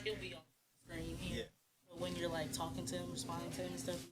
he'll be on the screen here. Yeah. But when you're like talking to him, responding to him and stuff.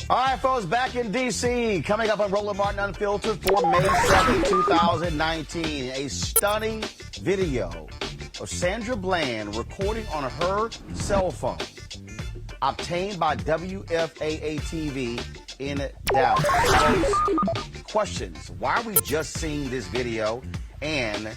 All right, folks, back in D.C. Coming up on Roland Martin Unfiltered for May 2nd, 2019. A stunning video of Sandra Bland recording on her cell phone, obtained by WFAA-TV in Dallas. Folks, questions. Why are we just seeing this video? And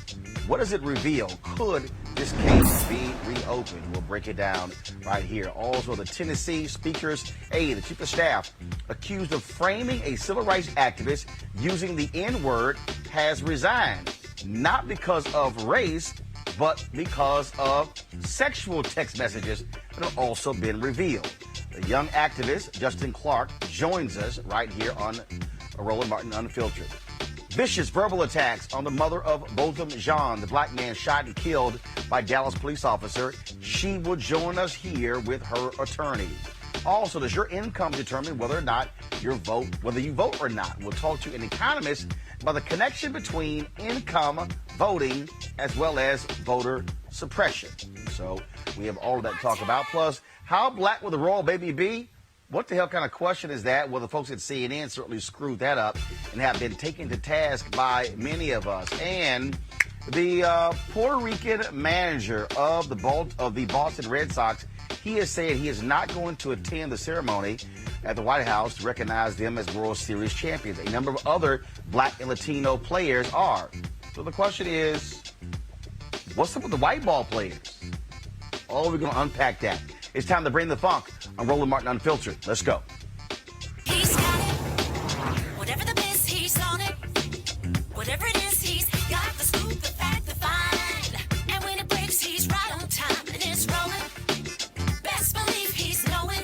what does it reveal? Could this case be reopened? We'll break it down right here. Also, the Tennessee Speaker's aide, the chief of staff, accused of framing a civil rights activist using the N-word, has resigned. Not because of race, but because of sexual text messages that have also been revealed. The young activist, Justin Clark, joins us right here on Roland Martin Unfiltered. Vicious verbal attacks on the mother of Botham Jean, the black man shot and killed by Dallas police officer. She will join us here with her attorney. Also, does your income determine whether you vote or not? We'll talk to an economist about the connection between income, voting, as well as voter suppression. So we have all of that to talk about. Plus, how black will the royal baby be? What the hell kind of question is that? Well, the folks at CNN certainly screwed that up and have been taken to task by many of us. And the Puerto Rican manager of the Boston Red Sox, he has said he is not going to attend the ceremony at the White House to recognize them as World Series champions. A number of other black and Latino players are. So the question is, what's up with the white ball players? Oh, we're going to unpack that. It's time to bring the funk on Roland Martin Unfiltered. Let's go. He's got it. Whatever the biz, he's on it. Whatever it is, he's got the scoop, the fact, the find. And when it breaks, he's right on time and it's rolling. Best believe he's knowing.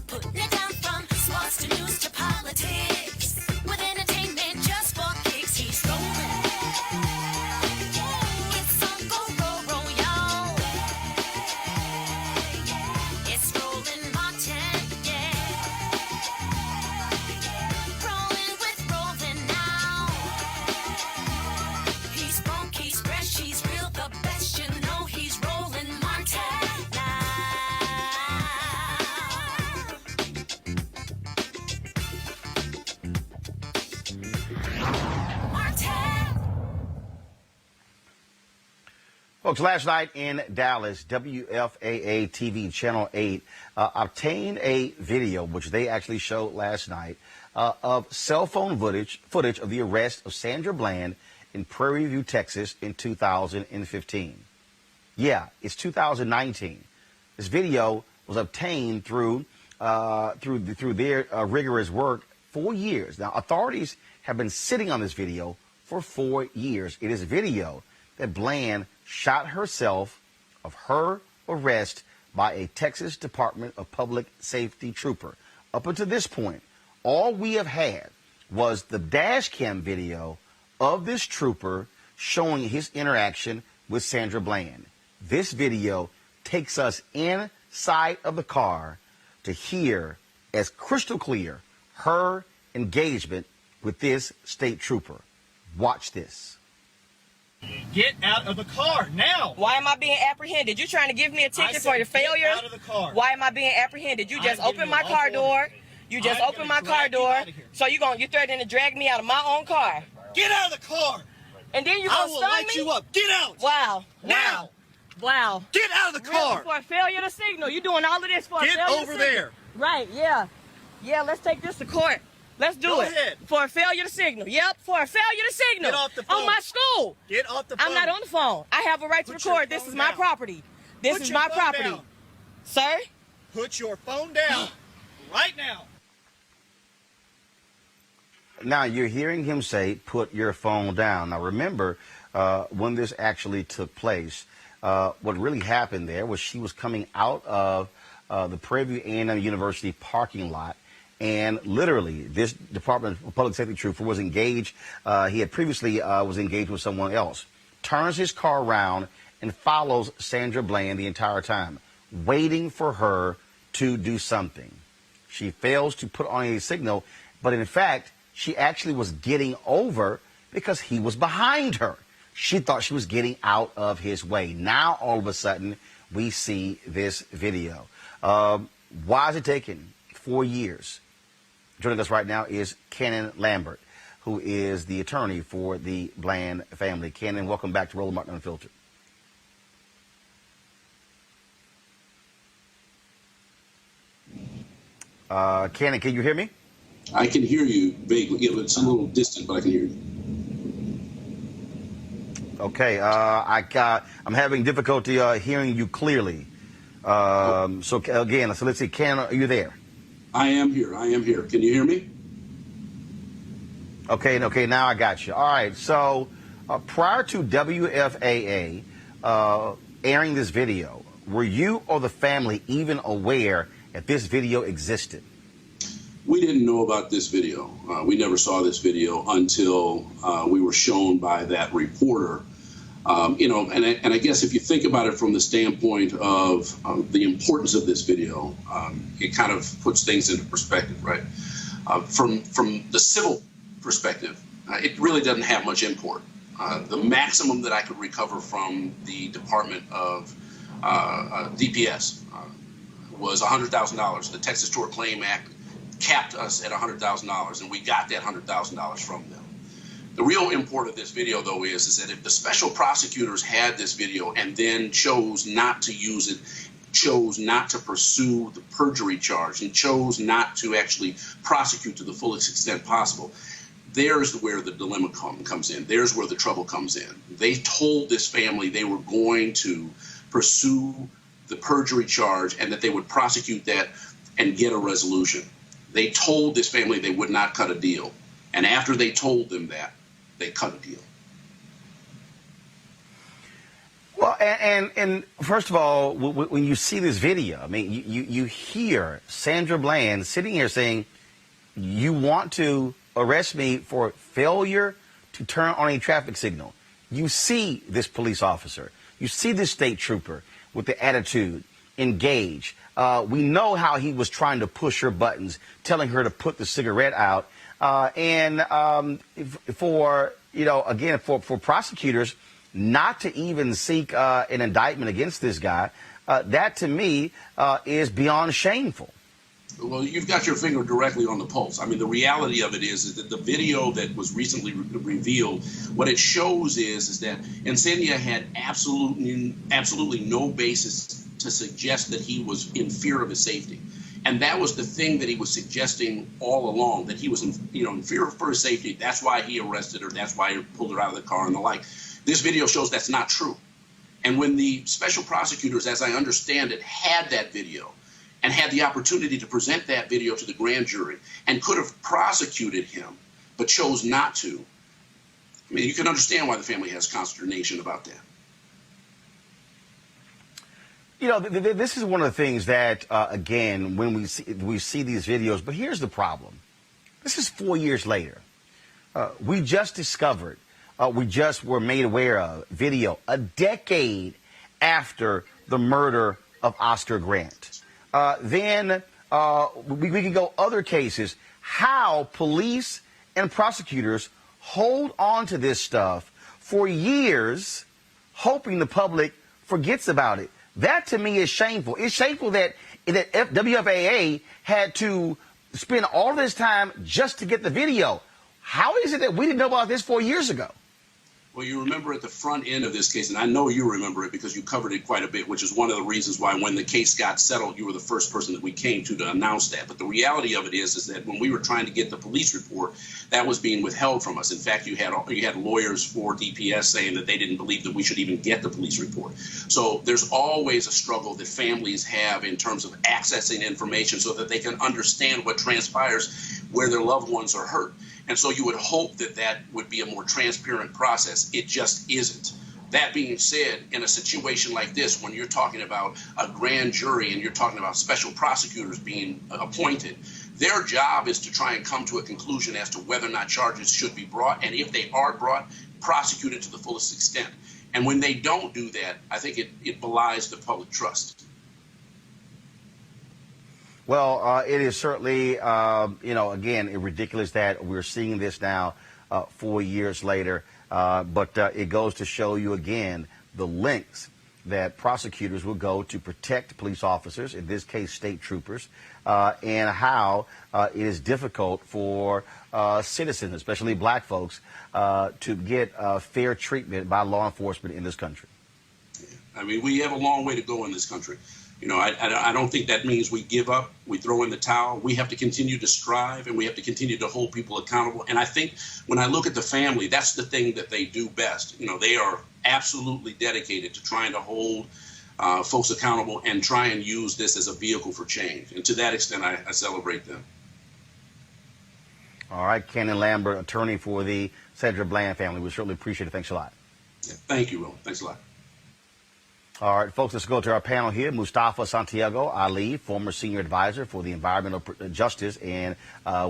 Putting it down from sports to news to politics. With entertainment just for kicks, he's rolling. It's on go, roll, y'all. It's Roland Martin, yeah. Rolling with Roland now. He's funk, he's fresh, he's real, the best, you know he's Roland Martin now. Martin. Folks, last night in Dallas, WFAA TV Channel 8 obtained a video, which they actually showed last night, of cell phone footage of the arrest of Sandra Bland in Prairie View, Texas in 2015. Yeah, it's 2019. This video was obtained through their rigorous work 4 years. Now, authorities have been sitting on this video for 4 years. It is a video that Bland shot herself of her arrest by a Texas Department of Public Safety trooper. Up until this point, all we have had was the dash cam video of this trooper showing his interaction with Sandra Bland. This video takes us inside of the car to hear as crystal clear her engagement with this state trooper. Watch this. Get out of the car now! Why am I being apprehended? You trying to give me a ticket for the failure? Get out of the car. Why am I being apprehended? You just I'm opened giving my you car lawful door. order. You just I'm opened gonna my car drag you door. out of here. So you threatening to drag me out of my own car. Get out of the car! And then you I gonna will stun light me? you up! Get out! Wow. Now! Wow. Get out of the Really? car! For a failure to signal. You doing all of this for a Get failure over to signal. there! Right, yeah. Yeah, let's take this to court. Let's do Go it. ahead. For a failure to signal. Yep, for a failure to signal. Get off the phone. On my school. Get off the phone! I'm not on the phone. I have a right to Put your record. This phone is my down. property. This Put is your my phone property. down. Sir? Put your phone down! Right now! Now, you're hearing him say, put your phone down. Now, remember, when this actually took place, what really happened there was she was coming out of the Prairie View A&M University parking lot, and literally, this Department of Public Safety trooper was engaged. He had previously was engaged with someone else. Turns his car around and follows Sandra Bland the entire time, waiting for her to do something. She fails to put on a signal, but in fact, she actually was getting over because he was behind her. She thought she was getting out of his way. Now, all of a sudden, we see this video. Why is it taking 4 years? Joining us right now is Cannon Lambert, who is the attorney for the Bland family. Cannon, welcome back to Roland Martin Unfiltered. Cannon, can you hear me? I can hear you vaguely. It's a little distant, but I can hear you. Okay, I'm having difficulty hearing you clearly. So again, so let's see, Ken, are you there? I am here. I am here. Can you hear me? Okay, now I got you. All right, so prior to WFAA airing this video, were you or the family even aware that this video existed? We didn't know about this video. We never saw this video until we were shown by that reporter. And I guess if you think about it from the standpoint of the importance of this video, it kind of puts things into perspective, right? From the civil perspective, it really doesn't have much import. The maximum that I could recover from the Department of DPS was $100,000. The Texas Tort Claim Act capped us at $100,000, and we got that $100,000 from them. The real import of this video, though, is that if the special prosecutors had this video and then chose not to use it, chose not to pursue the perjury charge, and chose not to actually prosecute to the fullest extent possible, there's where the dilemma comes in. There's where the trouble comes in. They told this family they were going to pursue the perjury charge and that they would prosecute that and get a resolution. They told this family they would not cut a deal. And after they told them that, they cut a deal. Well, and first of all, when you see this video, I mean, you hear Sandra Bland sitting here saying, you want to arrest me for failure to turn on a traffic signal. You see this police officer. You see this state trooper with the attitude, engage. We know how he was trying to push her buttons, telling her to put the cigarette out. For prosecutors not to even seek an indictment against this guy, that to me is beyond shameful. Well, you've got your finger directly on the pulse. I mean, the reality of it is that the video that was recently revealed, what it shows is that Encenia had absolutely no basis to suggest that he was in fear of his safety. And that was the thing that he was suggesting all along, that he was in fear for his safety. That's why he arrested her. That's why he pulled her out of the car and the like. This video shows that's not true. And when the special prosecutors, as I understand it, had that video and had the opportunity to present that video to the grand jury and could have prosecuted him, but chose not to, I mean, you can understand why the family has consternation about that. You know, this is one of the things that, again, when we see these videos, but here's the problem. This is 4 years later. We just discovered, we just were made aware of video a decade after the murder of Oscar Grant. Then we can go other cases, how police and prosecutors hold on to this stuff for years, hoping the public forgets about it. That, to me, is shameful. It's shameful that WFAA had to spend all this time just to get the video. How is it that we didn't know about this 4 years ago? Well, you remember at the front end of this case, and I know you remember it because you covered it quite a bit, which is one of the reasons why when the case got settled, you were the first person that we came to announce that. But the reality of it is that when we were trying to get the police report, that was being withheld from us. In fact, you had lawyers for DPS saying that they didn't believe that we should even get the police report. So there's always a struggle that families have in terms of accessing information so that they can understand what transpires where their loved ones are hurt. And so you would hope that that would be a more transparent process. It just isn't. That being said, in a situation like this, when you're talking about a grand jury and you're talking about special prosecutors being appointed, their job is to try and come to a conclusion as to whether or not charges should be brought, and if they are brought, prosecuted to the fullest extent. And when they don't do that, I think it belies the public trust. Well, it is certainly, again, ridiculous that we're seeing this now 4 years later. But it goes to show you, again, the lengths that prosecutors will go to protect police officers, in this case, state troopers, and how it is difficult for citizens, especially black folks, to get fair treatment by law enforcement in this country. I mean, we have a long way to go in this country. I don't think that means we give up, we throw in the towel. We have to continue to strive, and we have to continue to hold people accountable. And I think when I look at the family, that's the thing that they do best. They are absolutely dedicated to trying to hold folks accountable and try and use this as a vehicle for change. And to that extent, I celebrate them. All right, Kenan Lambert, attorney for the Sandra Bland family. We certainly appreciate it. Thanks a lot. Yeah, thank you, Roland. Thanks a lot. All right, folks, let's go to our panel here. Mustafa Santiago Ali, former senior advisor for the Environmental Justice and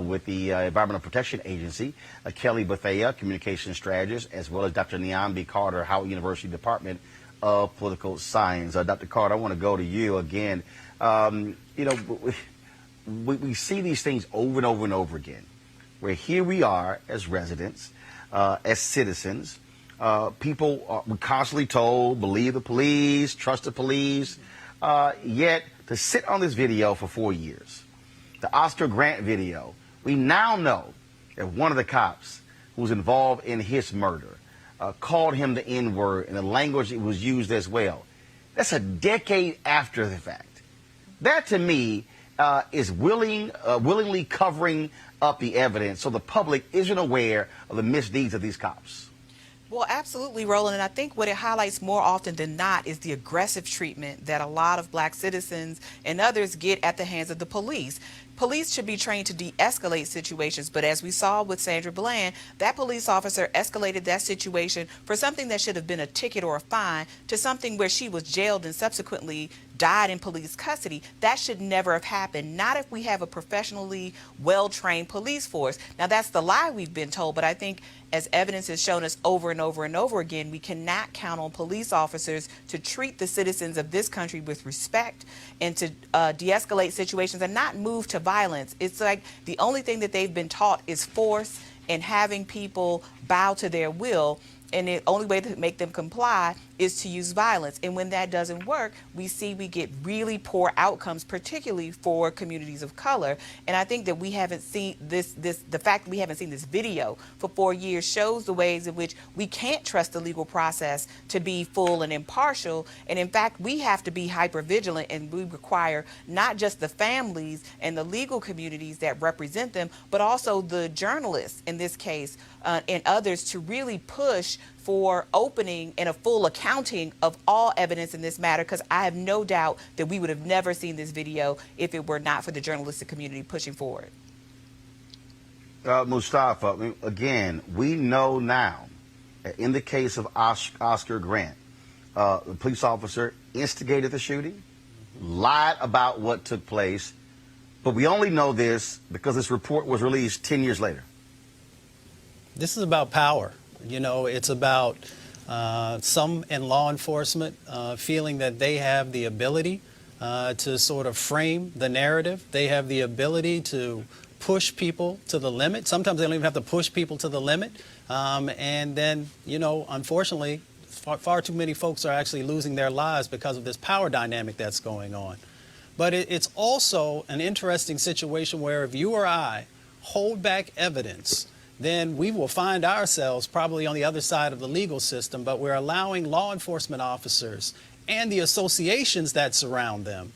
with the Environmental Protection Agency. Kelly Bethea, communication strategist, as well as Dr. Nyambi Carter, Howard University Department of Political Science. Dr. Carter, I want to go to you again. We see these things over and over and over again, where here we are as residents, as citizens. People are constantly told, believe the police, trust the police, yet to sit on this video for 4 years, the Oscar Grant video, we now know that one of the cops who was involved in his murder called him the N-word, and the language that was used as well. That's a decade after the fact. That, to me, is willingly covering up the evidence so the public isn't aware of the misdeeds of these cops. Well, absolutely, Roland, and I think what it highlights more often than not is the aggressive treatment that a lot of black citizens and others get at the hands of the police. Police should be trained to de-escalate situations, but as we saw with Sandra Bland, that police officer escalated that situation for something that should have been a ticket or a fine to something where she was jailed and subsequently died in police custody. That should never have happened, not if we have a professionally well-trained police force. Now, that's the lie we've been told, but I think as evidence has shown us over and over and over again, we cannot count on police officers to treat the citizens of this country with respect and to de-escalate situations and not move to violence. It's like the only thing that they've been taught is force and having people bow to their will. And the only way to make them comply is to use violence. And when that doesn't work, we get really poor outcomes, particularly for communities of color. And I think that we haven't seen the fact that we haven't seen this video for 4 years shows the ways in which we can't trust the legal process to be full and impartial. And in fact, we have to be hyper vigilant, and we require not just the families and the legal communities that represent them, but also the journalists in this case and others to really push for opening and a full accounting of all evidence in this matter, because I have no doubt that we would have never seen this video if it were not for the journalistic community pushing forward. Mustafa, again, we know now, in the case of Oscar Grant, the police officer instigated the shooting, lied about what took place, but we only know this because this report was released 10 years later. This is about power. It's about some in law enforcement feeling that they have the ability to sort of frame the narrative. They have the ability to push people to the limit. Sometimes they don't even have to push people to the limit. And then, unfortunately, far too many folks are actually losing their lives because of this power dynamic that's going on. But it's also an interesting situation where if you or I hold back evidence, then we will find ourselves probably on the other side of the legal system, but we're allowing law enforcement officers and the associations that surround them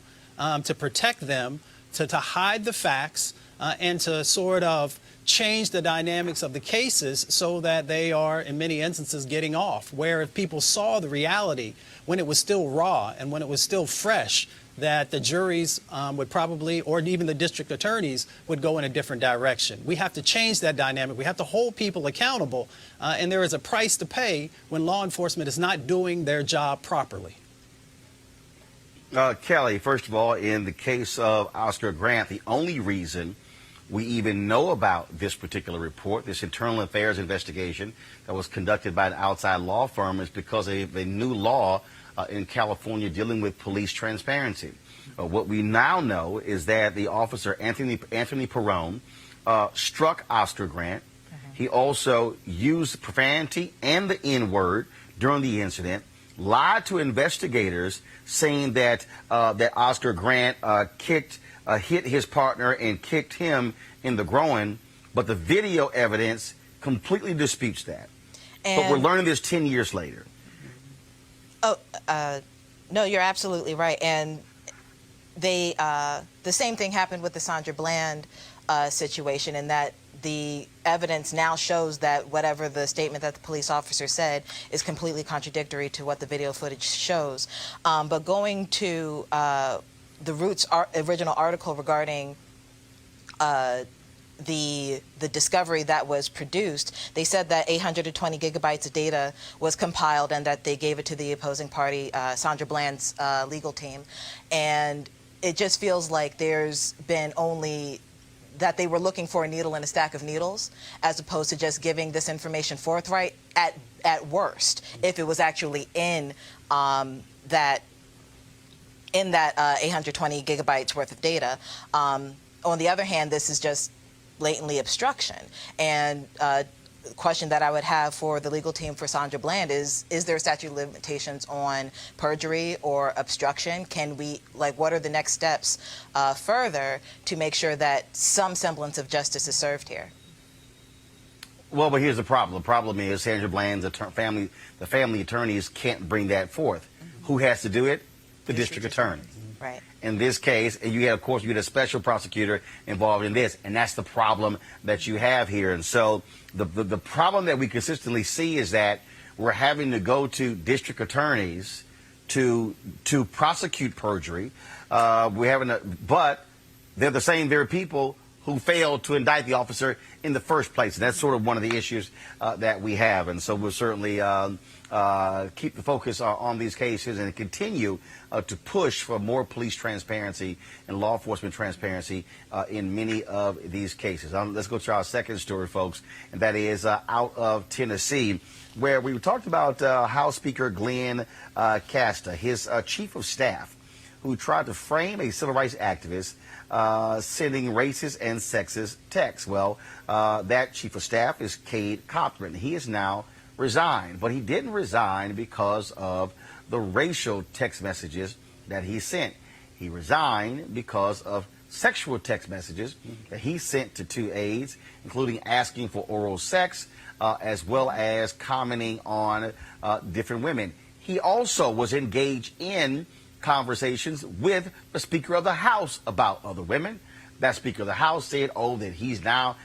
to protect them, to hide the facts, and to sort of change the dynamics of the cases so that they are, in many instances, getting off. Where if people saw the reality when it was still raw and when it was still fresh, that the juries would probably, or even the district attorneys, would go in a different direction. We have to change that dynamic. We have to hold people accountable, and there is a price to pay when law enforcement is not doing their job properly. Kelly, first of all, in the case of Oscar Grant, the only reason we even know about this particular report, this internal affairs investigation that was conducted by an outside law firm, is because of a new law in California dealing with police transparency. What we now know is that the officer, Anthony Perrone, struck Oscar Grant. He also used profanity and the N-word during the incident, lied to investigators saying that Oscar Grant hit his partner and kicked him in the groin, but the video evidence completely disputes that. But we're learning this 10 years later. No, you're absolutely right. And the same thing happened with the Sandra Bland situation, in that the evidence now shows that whatever the statement that the police officer said is completely contradictory to what the video footage shows. But going to the Roots original article regarding the discovery that was produced, they said that 820 gigabytes of data was compiled and that they gave it to the opposing party, Sandra Bland's legal team. And it just feels like there's been only that they were looking for a needle in a stack of needles, as opposed to just giving this information forthright at worst, if it was actually in that 820 gigabytes worth of data. On the other hand, this is just blatantly obstruction. And the question that I would have for the legal team for Sandra Bland is there a statute of limitations on perjury or obstruction? Can we, what are the next steps further to make sure that some semblance of justice is served here? Well, but here's the problem. The problem is Sandra Bland's family attorneys can't bring that forth. Mm-hmm. Who has to do it? The district attorney. Right. In this case, and you had a special prosecutor involved in this, and that's the problem that you have here. And so the problem that we consistently see is that we're having to go to district attorneys to prosecute perjury. But they're the same very people who failed to indict the officer in the first place. And that's sort of one of the issues that we have. And so we'll certainly keep the focus on these cases and continue to push for more police transparency and law enforcement transparency in many of these cases. Let's go to our second story, folks, and that is out of Tennessee, where we talked about House Speaker Glenn Casta, his chief of staff, who tried to frame a civil rights activist sending racist and sexist texts. Well, that chief of staff is Cade Cochran. He has now resigned, but he didn't resign because of the racial text messages that he sent. He resigned because of sexual text messages that he sent to two aides, including asking for oral sex, as well as commenting on different women. He also was engaged in conversations with the Speaker of the House about other women. That Speaker of the House said, that he's not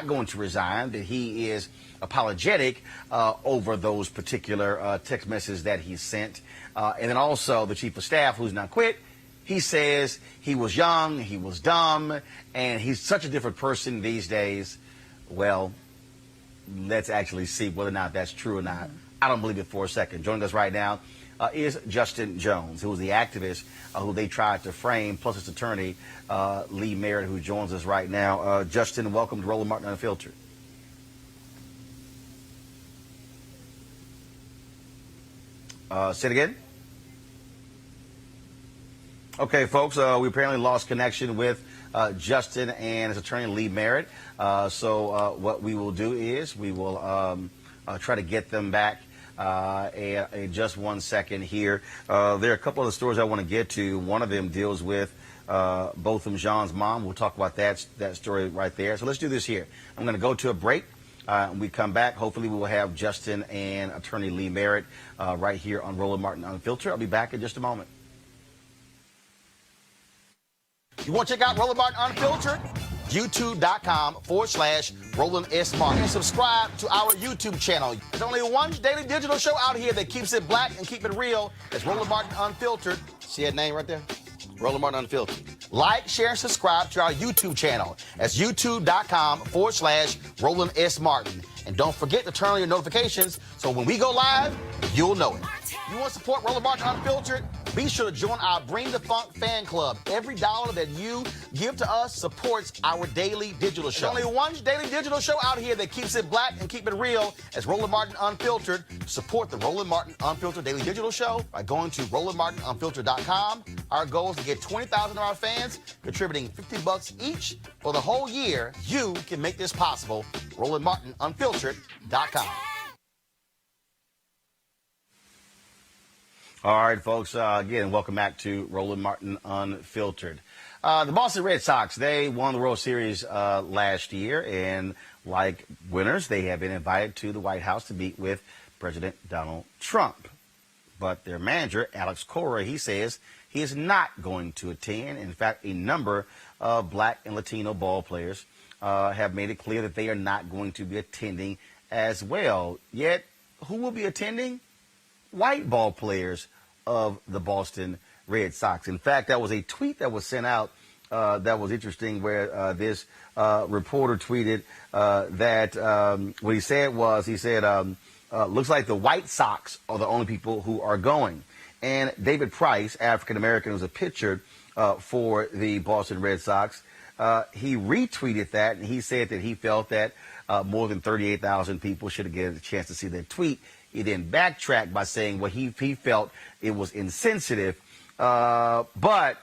going to resign, that he is apologetic over those particular text messages that he sent. And then also the chief of staff, who's now quit, he says he was young, he was dumb, and he's such a different person these days. Well, let's actually see whether or not that's true or not. I don't believe it for a second. Joining us right now is Justin Jones, who was the activist who they tried to frame, plus his attorney, Lee Merritt, who joins us right now. Justin, welcome to Roland Martin Unfiltered. Say it again. Okay, folks, we apparently lost connection with Justin and his attorney, Lee Merritt. So what we will do is we will try to get them back in just 1 second here. There are a couple of the stories I want to get to. One of them deals with Botham Jean's mom. We'll talk about that story right there. So let's do this here. I'm going to go to a break. When we come back, hopefully we will have Justin and attorney Lee Merritt right here on Roland Martin Unfiltered. I'll be back in just a moment. You want to check out Roland Martin Unfiltered? YouTube.com/Roland S. Martin. And subscribe to our YouTube channel. There's only one daily digital show out here that keeps it black and keep it real. It's Roland Martin Unfiltered. See that name right there? Roland Martin Unfiltered. Like, share, and subscribe to our YouTube channel. That's YouTube.com/Roland S. Martin. And don't forget to turn on your notifications so when we go live, you'll know it. You want to support Roland Martin Unfiltered? Be sure to join our Bring the Funk fan club. Every dollar that you give to us supports our daily digital show. There's only one daily digital show out here that keeps it black and keep it real. It's Roland Martin Unfiltered. Support the Roland Martin Unfiltered daily digital show by going to RolandMartinUnfiltered.com. Our goal is to get 20,000 of our fans contributing $50 each for the whole year. You can make this possible. RolandMartinUnfiltered.com. All right, folks, again, welcome back to Roland Martin Unfiltered. The Boston Red Sox, they won the World Series last year, and like winners, they have been invited to the White House to meet with President Donald Trump. But their manager, Alex Cora, he says he is not going to attend. In fact, a number of black and Latino ball players have made it clear that they are not going to be attending as well. Yet, who will be attending? White ball players of the Boston Red Sox. In fact, that was a tweet that was sent out that was interesting, where this reporter tweeted that what he said was, looks like the White Sox are the only people who are going. And David Price, African-American, who's a pitcher for the Boston Red Sox, he retweeted that, and he said that he felt that more than 38,000 people should have get a chance to see that tweet. He then backtracked by saying what he felt it was insensitive, but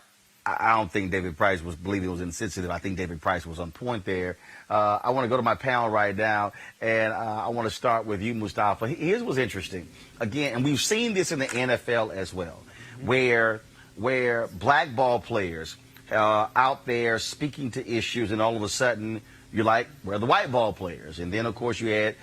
I don't think David Price was believing it was insensitive. I think David Price was on point there. I want to go to my panel right now, and I want to start with you, Mustafa. Here's what's interesting. Again, and we've seen this in the NFL as well, where black ball players out there speaking to issues, and all of a sudden you're like, where are the white ball players? And then, of course, you had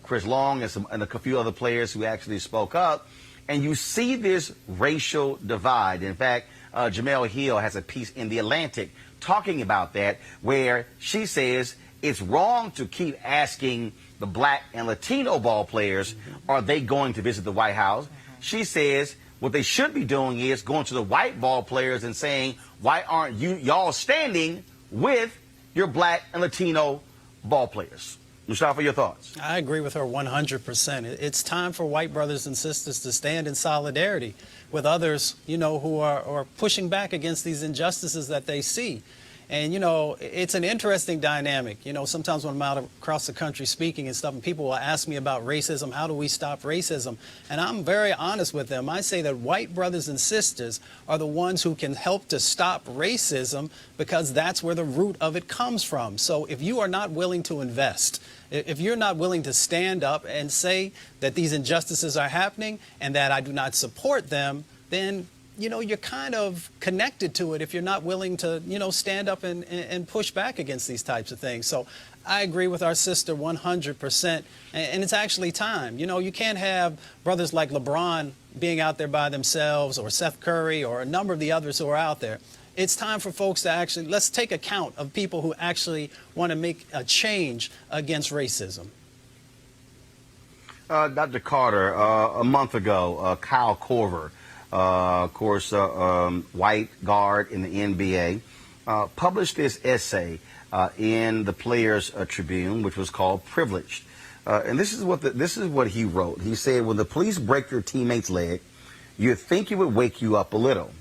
Chris Long and a few other players who actually spoke up, and you see this racial divide. In fact, Jamel Hill has a piece in The Atlantic talking about that, where she says it's wrong to keep asking the black and Latino ball players, are they going to visit the White House? She says what they should be doing is going to the white ball players and saying, why aren't y'all standing with your black and Latino ball players? Mustafa, your thoughts? I agree with her 100%. It's time for white brothers and sisters to stand in solidarity with others, who are pushing back against these injustices that they see. And, it's an interesting dynamic. Sometimes when I'm out across the country speaking and stuff, and people will ask me about racism, how do we stop racism? And I'm very honest with them. I say that white brothers and sisters are the ones who can help to stop racism, because that's where the root of it comes from. So if you are not willing to invest, if you're not willing to stand up and say that these injustices are happening and that I do not support them, then you're kind of connected to it if you're not willing to, stand up and push back against these types of things. So I agree with our sister 100%. And it's actually time. You can't have brothers like LeBron being out there by themselves, or Seth Curry, or a number of the others who are out there. It's time for folks to actually, let's take account of people who actually want to make a change against racism. Dr. Carter, a month ago, Kyle Korver, of course, white guard in the NBA, published this essay in the Players Tribune, which was called "Privileged." And this is what he wrote. He said, "When the police break your teammate's leg, you'd think it would wake you up a little.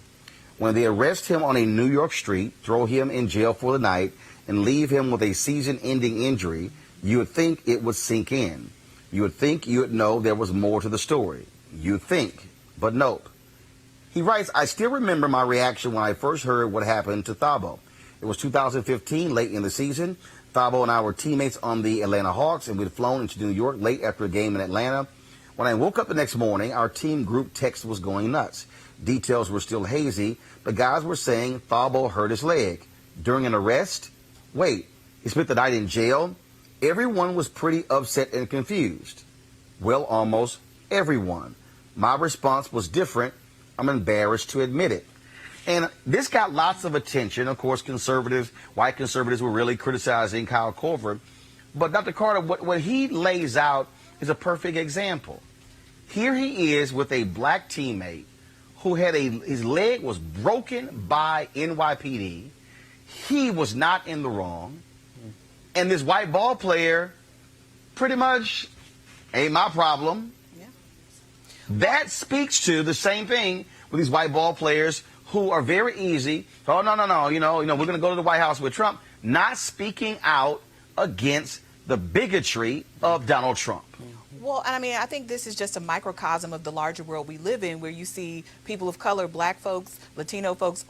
When they arrest him on a New York street, throw him in jail for the night, and leave him with a season-ending injury, you would think it would sink in. You would think you would know there was more to the story. You'd think, but nope." He writes, "I still remember my reaction when I first heard what happened to Thabo. It was 2015, late in the season. Thabo and I were teammates on the Atlanta Hawks, and we'd flown into New York late after a game in Atlanta. When I woke up the next morning, our team group text was going nuts. Details were still hazy, but guys were saying Thabo hurt his leg. During an arrest? Wait, he spent the night in jail? Everyone was pretty upset and confused. Well, almost everyone. My response was different. I'm embarrassed to admit it." And this got lots of attention. Of course, white conservatives were really criticizing Kyle Korver. But Dr. Carter, what he lays out is a perfect example. Here he is with a black teammate who had his leg was broken by NYPD. He was not in the wrong. And this white ball player pretty much ain't my problem. That speaks to the same thing with these white ball players who are very easy. Oh, no, we're going to go to the White House with Trump. Not speaking out against the bigotry of Donald Trump. Well, and I think this is just a microcosm of the larger world we live in, where you see people of color, black folks, Latino folks,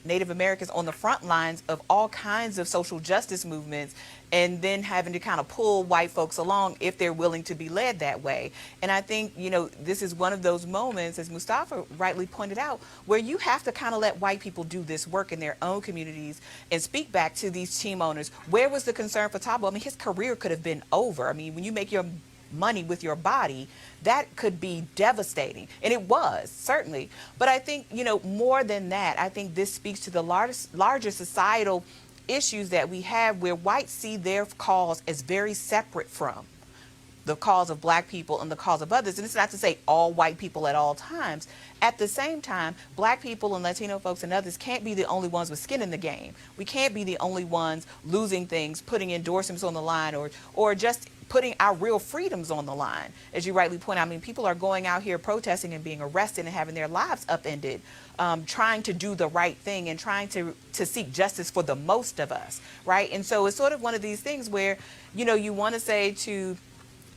Native Americans on the front lines of all kinds of social justice movements, and then having to kind of pull white folks along if they're willing to be led that way. And I think, this is one of those moments, as Mustafa rightly pointed out, where you have to kind of let white people do this work in their own communities and speak back to these team owners. Where was the concern for Thabo? His career could have been over. When you make your money with your body, that could be devastating. And it was, certainly. But I think, more than that, I think this speaks to the larger societal issues that we have, where whites see their cause as very separate from the cause of black people and the cause of others. And it's not to say all white people at all times. At the same time, black people and Latino folks and others can't be the only ones with skin in the game. We can't be the only ones losing things, putting endorsements on the line, or just putting our real freedoms on the line. As you rightly point out, I mean, people are going out here protesting and being arrested and having their lives upended, trying to do the right thing and trying to seek justice for the most of us, right? And so it's sort of one of these things where, you want to say to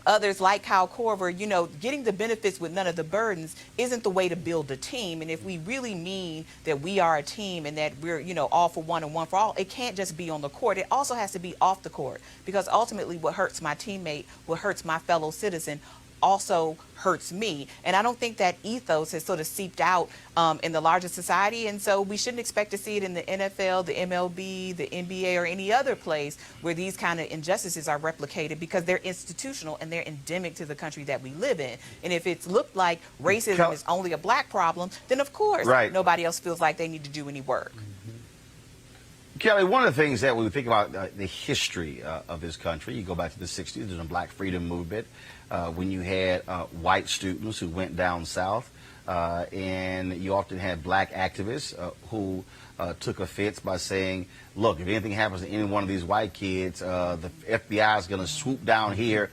others like Kyle Korver, getting the benefits with none of the burdens isn't the way to build a team. And if we really mean that we are a team and that we're, all for one and one for all, it can't just be on the court. It also has to be off the court, because ultimately what hurts my teammate, what hurts my fellow citizen, also hurts me. And I don't think that ethos has sort of seeped out in the larger society. And so we shouldn't expect to see it in the NFL, the MLB, the NBA, or any other place where these kind of injustices are replicated, because they're institutional and they're endemic to the country that we live in. And if it's looked like racism is only a black problem, then of course nobody else feels like they need to do any work. Kelly, one of the things that when we think about the history of this country, you go back to the 60s, there's a black freedom movement, when you had white students who went down south, and you often had black activists who took offense by saying, look, if anything happens to any one of these white kids, the FBI is going to swoop down here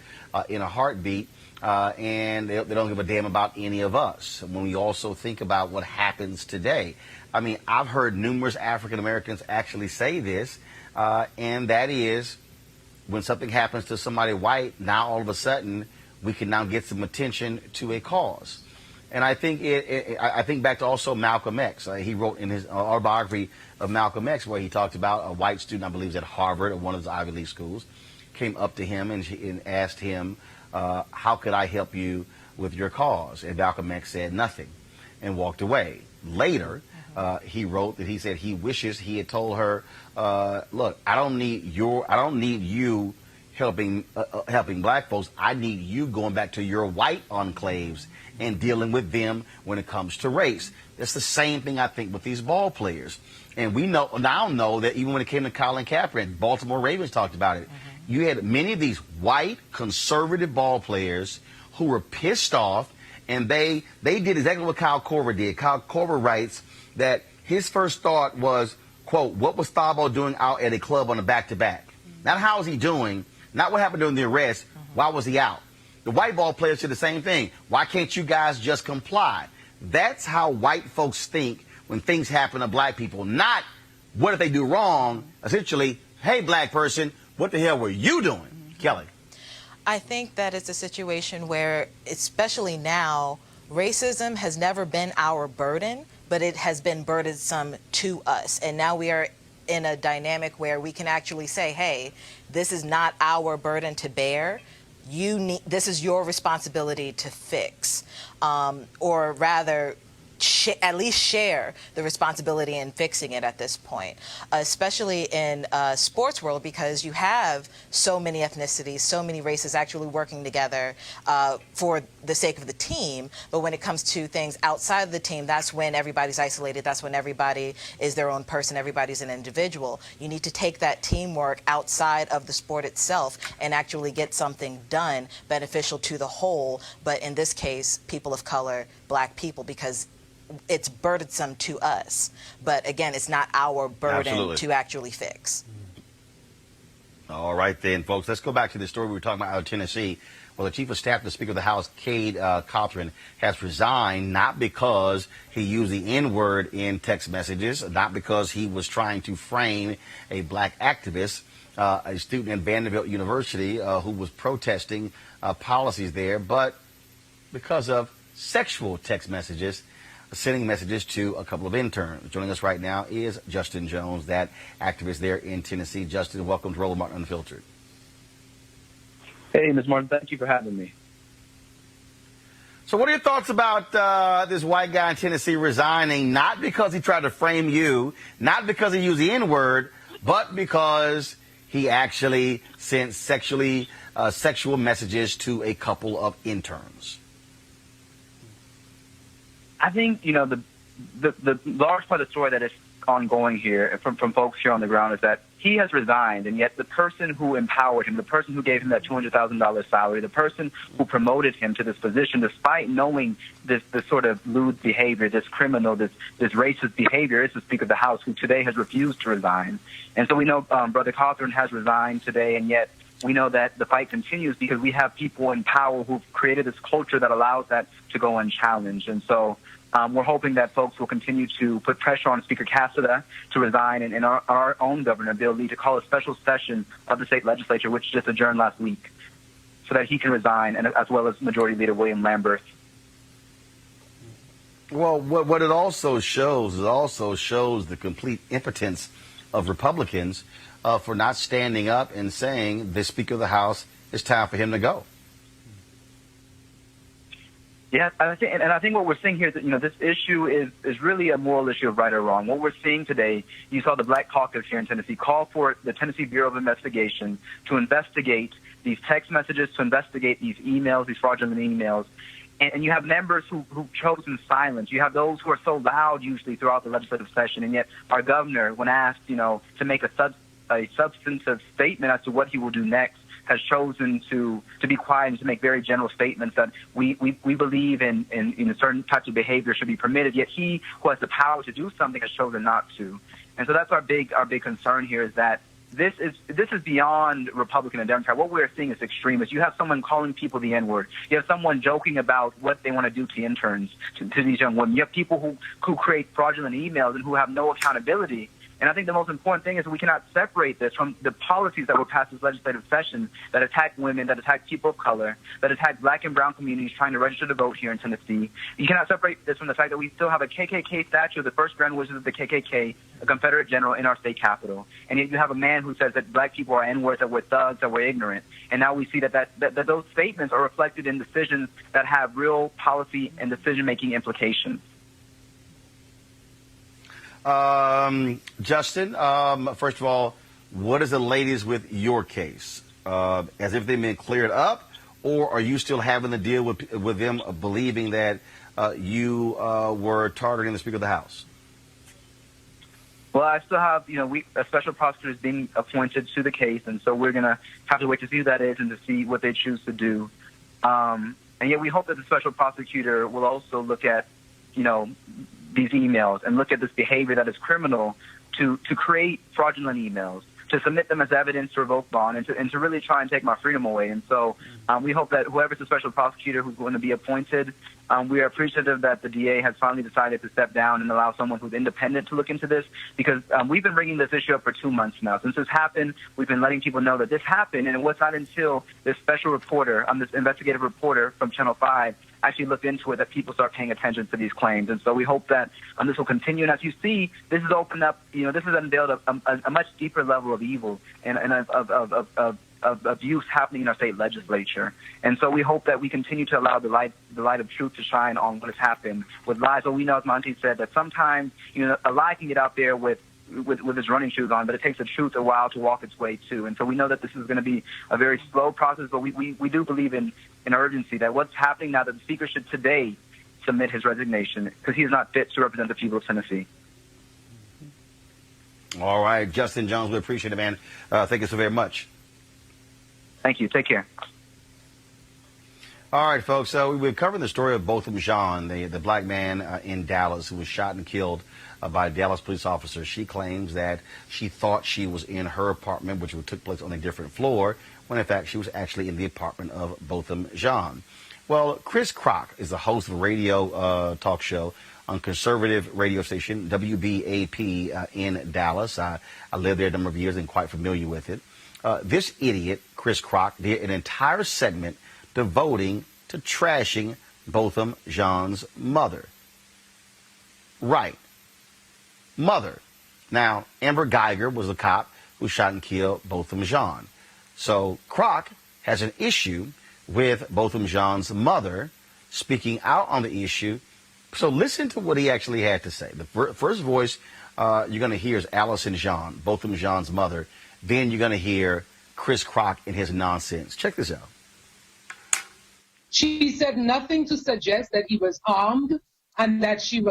in a heartbeat, and they don't give a damn about any of us. When we also think about what happens today, I mean, I've heard numerous African Americans actually say this, and that is, when something happens to somebody white, now all of a sudden we can now get some attention to a cause. And I think I think back to also Malcolm X. He wrote in his autobiography of Malcolm X, where he talked about a white student, I believe, at Harvard or one of the Ivy League schools, came up to him and asked him, how could I help you with your cause? And Malcolm X said nothing and walked away. Later, he wrote that he said he wishes he had told her, look, I don't need you helping black folks. I need you going back to your white enclaves and dealing with them when it comes to race. It's the same thing, I think, with these ball players. And we now know that even when it came to Colin Kaepernick, Baltimore Ravens talked about it. You had many of these white conservative ball players who were pissed off, and they did exactly what Kyle Korver did. Kyle Korver writes that his first thought was, quote, what was Thabo doing out at a club on a back-to-back? Not how is he doing, not what happened during the arrest, why was he out? The white ball players did the same thing. Why can't you guys just comply? That's how white folks think when things happen to black people. Not what did they do wrong? Essentially, hey, black person, what the hell were you doing? Kelly. I think that it's a situation where, especially now, racism has never been our burden, but it has been burdensome to us. And now we are in a dynamic where we can actually say, hey, this is not our burden to bear. This is your responsibility to fix, or rather, at least share the responsibility in fixing it at this point, especially in sports world, because you have so many ethnicities, so many races actually working together for the sake of the team. But when it comes to things outside of the team, that's when everybody's isolated. That's when everybody is their own person. Everybody's an individual. You need to take that teamwork outside of the sport itself and actually get something done beneficial to the whole. But in this case, people of color, black people, because it's burdensome to us, but again, it's not our burden to actually fix. All right then, folks, let's go back to the story we were talking about out of Tennessee. Well, the Chief of Staff to the Speaker of the House, Cade Cochran, has resigned, not because he used the N-word in text messages, not because he was trying to frame a black activist, a student at Vanderbilt University who was protesting policies there, but because of sexual text messages, sending messages to a couple of interns. Joining us right now is Justin Jones, that activist there in Tennessee. Justin, welcome to Roland Martin Unfiltered. Hey, Ms. Martin, thank you for having me. So what are your thoughts about this white guy in Tennessee resigning, not because he tried to frame you, not because he used the N-word, but because he actually sent sexually sexual messages to a couple of interns? I think, the large part of the story that is ongoing here from folks here on the ground is that he has resigned, and yet the person who empowered him, the person who gave him that $200,000 salary, the person who promoted him to this position, despite knowing this sort of lewd behavior, this criminal, this racist behavior, is the Speaker of the House, who today has refused to resign. And so we know Brother Cawthorn has resigned today, and yet we know that the fight continues because we have people in power who've created this culture that allows that to go unchallenged. And so we're hoping that folks will continue to put pressure on Speaker Cassada to resign, and our own Governor, Bill Lee, to call a special session of the state legislature, which just adjourned last week, so that he can resign, and as well as Majority Leader William Lambert. Well, what it also shows the complete impotence of Republicans for not standing up and saying the Speaker of the House, it's time for him to go. Yeah, I think what we're seeing here is that, this issue is really a moral issue of right or wrong. What we're seeing today, you saw the Black Caucus here in Tennessee call for the Tennessee Bureau of Investigation to investigate these text messages, to investigate these emails, these fraudulent emails. And you have members who've chosen silence. You have those who are so loud usually throughout the legislative session, and yet our governor, when asked, to make a substantive statement as to what he will do next, has chosen to be quiet and to make very general statements that we believe in certain types of behavior should be permitted, yet he who has the power to do something has chosen not to. And so that's our big concern here, is that this is beyond Republican and Democrat. What we're seeing is extremists. You have someone calling people the N-word. You have someone joking about what they want to do to interns, to these young women. You have people who create fraudulent emails and who have no accountability. And I think the most important thing is we cannot separate this from the policies that were passed this legislative session that attack women, that attack people of color, that attack black and brown communities trying to register to vote here in Tennessee. You cannot separate this from the fact that we still have a KKK statue of the first Grand Wizard of the KKK, a Confederate general, in our state capitol. And yet you have a man who says that black people are N-words, that we're thugs, that we're ignorant. And now we see that those statements are reflected in decisions that have real policy and decision-making implications. Justin, first of all, what is the latest with your case? Has everything been cleared up, or are you still having to deal with them believing that you were targeting the Speaker of the House? Well, I still have, a special prosecutor is being appointed to the case, and so we're going to have to wait to see who that is and to see what they choose to do. And yet we hope that the special prosecutor will also look at, these emails and look at this behavior that is criminal to create fraudulent emails, to submit them as evidence to revoke bond, and to really try and take my freedom away. And so we hope that whoever's the special prosecutor who's going to be appointed, we are appreciative that the DA has finally decided to step down and allow someone who's independent to look into this, because we've been bringing this issue up for 2 months now. Since this happened, we've been letting people know that this happened, and it was not until this special reporter, this investigative reporter from Channel 5, actually looked into it, that people start paying attention to these claims. And so we hope that this will continue. And as you see, this has opened up, this has unveiled a much deeper level of evil and of abuse happening in our state legislature. And so we hope that we continue to allow the light of truth to shine on what has happened with lies. But we know, as Monty said, that sometimes, a lie can get out there with its running shoes on, but it takes the truth a while to walk its way too. And so we know that this is going to be a very slow process, but we do believe in urgency, that what's happening now, that the Speaker should today submit his resignation because he is not fit to represent the people of Tennessee. All right, Justin Jones, we appreciate it, man. Thank you so very much. Thank you. Take care. All right, folks. So we've covered the story of Botham Jean, the black man in Dallas who was shot and killed by Dallas police officers. She claims that she thought she was in her apartment, which took place on a different floor, when in fact she was actually in the apartment of Botham Jean. Well, Chris Crock is the host of a radio talk show on conservative radio station WBAP in Dallas. I lived there a number of years and quite familiar with it. This idiot, Chris Crock, did an entire segment devoting to trashing Botham Jean's mother. Right. Mother. Now, Amber Geiger was the cop who shot and killed Botham Jean. So Crock has an issue with Botham Jean's mother speaking out on the issue. So listen to what he actually had to say. The first voice you're going to hear is Allison Jean, Botham Jean's mother. Then you're going to hear Chris Crock and his nonsense. Check this out. She said nothing to suggest that he was armed and that she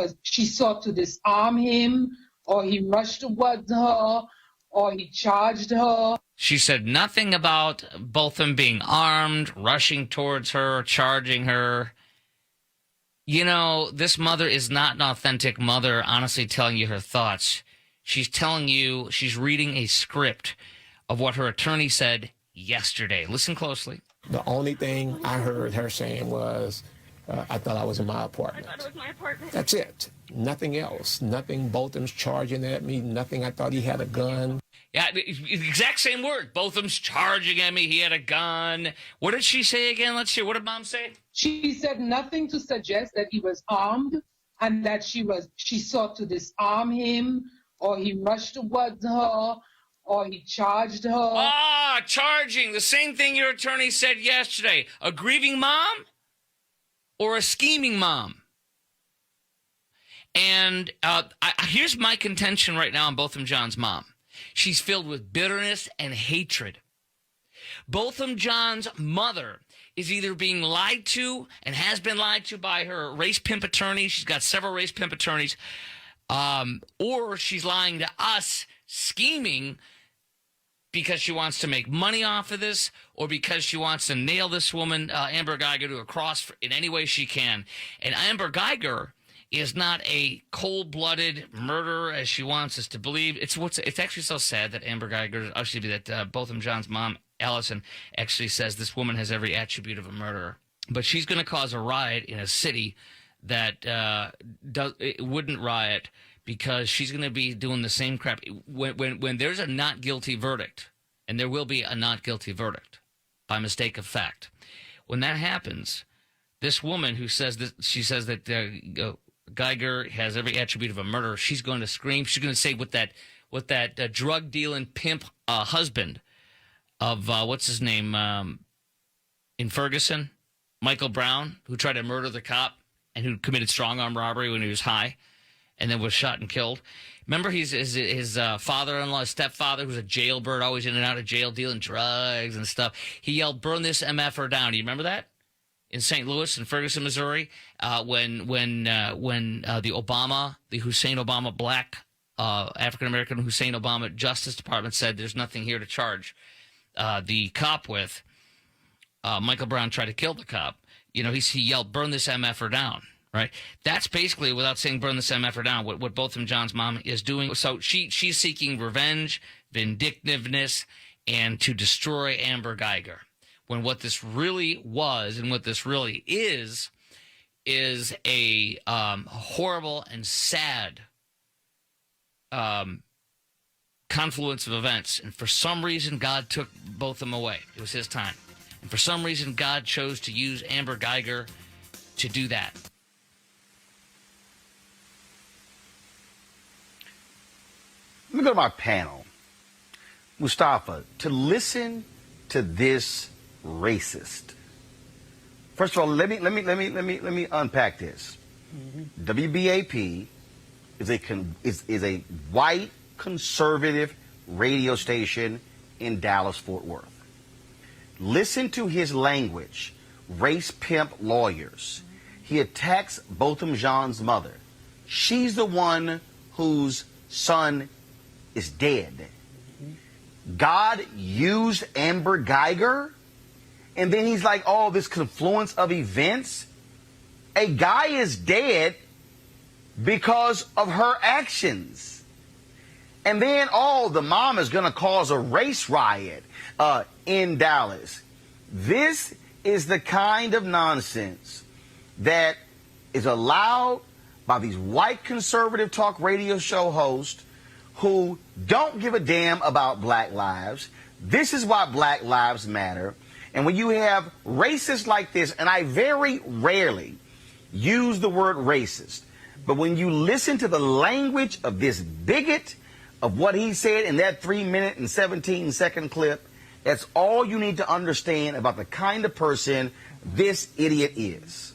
sought to disarm him, or he rushed towards her, or he charged her. She said nothing about Botham being armed, rushing towards her, charging her. You know, this mother is not an authentic mother, honestly telling you her thoughts. She's telling you, she's reading a script of what her attorney said yesterday. Listen closely. The only thing I heard her saying was, I thought I was in my apartment. I thought it was my apartment. That's it. Nothing else. Nothing Botham's charging at me. Nothing I thought he had a gun. Yeah, exact same word. Botham's charging at me. He had a gun. What did she say again? Let's hear. What did Mom say? She said nothing to suggest that he was armed and that she sought to disarm him, or he rushed towards her, or he charged her. Ah, charging. The same thing your attorney said yesterday. A grieving mom or a scheming mom? And here's my contention right now on Botham Jean's mom. She's filled with bitterness and hatred. Botham Jean's mother is either being lied to and has been lied to by her race pimp attorney. She's got several race pimp attorneys. Or she's lying to us, scheming because she wants to make money off of this, or because she wants to nail this woman, Amber Guyger, to a cross in any way she can. And Amber Guyger is not a cold-blooded murderer as she wants us to believe. It's actually so sad that Amber Guyger, that Botham Jean's mom, Allison, actually says this woman has every attribute of a murderer. But she's going to cause a riot in a city that wouldn't riot, because she's going to be doing the same crap. When there's a not guilty verdict, and there will be a not guilty verdict by mistake of fact, when that happens, this woman who says that Guyger has every attribute of a murderer, she's going to scream. She's going to say with that drug dealing pimp husband of what's his name in Ferguson, Michael Brown, who tried to murder the cop and who committed strong arm robbery when he was high, and then was shot and killed. Remember his father-in-law, his stepfather, who was a jailbird, always in and out of jail, dealing drugs and stuff. He yelled, "Burn this MFer down." Do you remember that? In St. Louis, in Ferguson, Missouri, when the Hussein Obama black African-American Hussein Obama Justice Department said there's nothing here to charge the cop with, Michael Brown tried to kill the cop. You know, he yelled, "Burn this MFer down." Right? That's basically, without saying burn this MFer down, what Botham Jean's mom is doing. So she's seeking revenge, vindictiveness, and to destroy Amber Guyger. When what this really was and what this really is a horrible and sad confluence of events. And for some reason, God took Botham away. It was his time. And for some reason, God chose to use Amber Guyger to do that. Let me go to my panel. Mustafa, to listen to this racist. First of all, let me unpack this. Mm-hmm. WBAP is a white conservative radio station in Dallas, Fort Worth. Listen to his language. Race pimp lawyers. He attacks Botham Jean's mother. She's the one whose son is dead. God used Amber Guyger, and then he's like, oh, this confluence of events. A guy is dead because of her actions. And then, oh, the mom is going to cause a race riot in Dallas. This is the kind of nonsense that is allowed by these white conservative talk radio show hosts who don't give a damn about black lives. This is why black lives matter. And when you have racists like this, and I very rarely use the word racist, but when you listen to the language of this bigot, of what he said in that 3-minute and 17-second clip, that's all you need to understand about the kind of person this idiot is.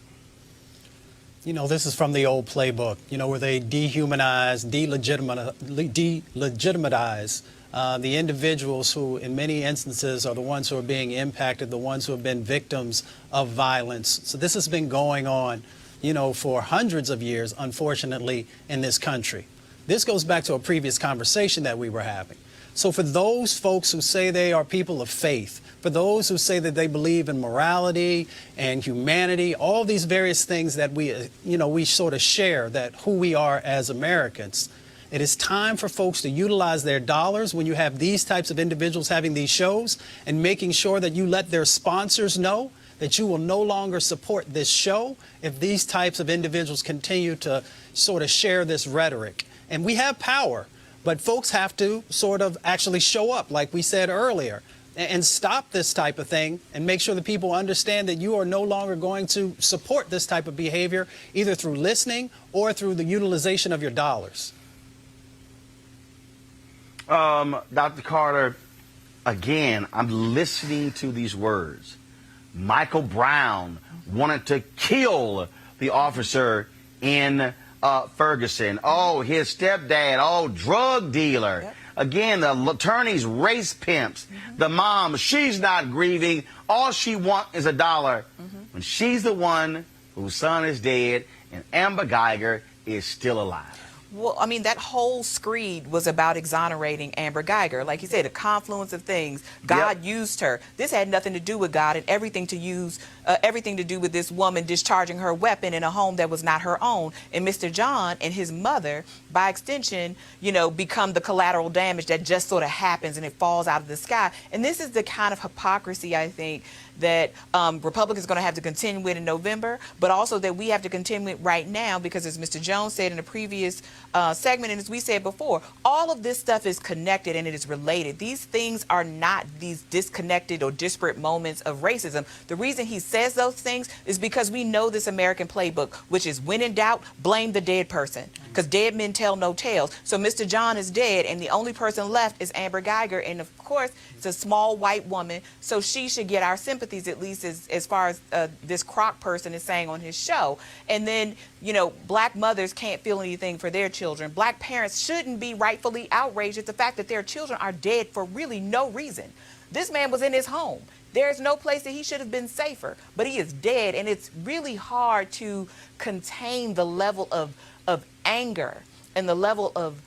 You know, this is from the old playbook, you know, where they dehumanize, delegitimize the individuals who, in many instances, are the ones who are being impacted, the ones who have been victims of violence. So this has been going on, you know, for hundreds of years, unfortunately, in this country. This goes back to a previous conversation that we were having. So for those folks who say they are people of faith, for those who say that they believe in morality and humanity, all these various things that we sort of share, that who we are as Americans, it is time for folks to utilize their dollars when you have these types of individuals having these shows, and making sure that you let their sponsors know that you will no longer support this show if these types of individuals continue to sort of share this rhetoric. And we have power, but folks have to sort of actually show up, like we said earlier, and stop this type of thing, and make sure that people understand that you are no longer going to support this type of behavior, either through listening or through the utilization of your dollars. Dr. Carter, again, I'm listening to these words. Michael Brown wanted to kill the officer in Ferguson. Oh, his stepdad, oh, drug dealer. Yep. Again, the attorneys, race pimps. Mm-hmm. The mom, she's not grieving. All she wants is $1. Mm-hmm. When she's the one whose son is dead and Amber Geiger is still alive. Well, I mean, that whole screed was about exonerating Amber Geiger. Like you said, a confluence of things. God used her. This had nothing to do with God, and everything to do with this woman discharging her weapon in a home that was not her own. And Mr. John and his mother, by extension, you know, become the collateral damage that just sort of happens and it falls out of the sky. And this is the kind of hypocrisy, I think, that Republicans are going to have to contend with in November, but also that we have to contend with right now, because as Mr. Jones said in a previous segment, and as we said before, all of this stuff is connected and it is related. These things are not these disconnected or disparate moments of racism. The reason he says those things is because we know this American playbook, which is when in doubt, blame the dead person, because dead men tell no tales. So Mr. John is dead, and the only person left is Amber Geiger, and of course, it's a small white woman, so she should get our sympathies, at least as far as this Croc person is saying on his show. And then, you know, black mothers can't feel anything for their children. Black parents shouldn't be rightfully outraged at the fact that their children are dead for really no reason. This man was in his home. There's no place that he should have been safer, but he is dead, and it's really hard to contain the level of anger and the level of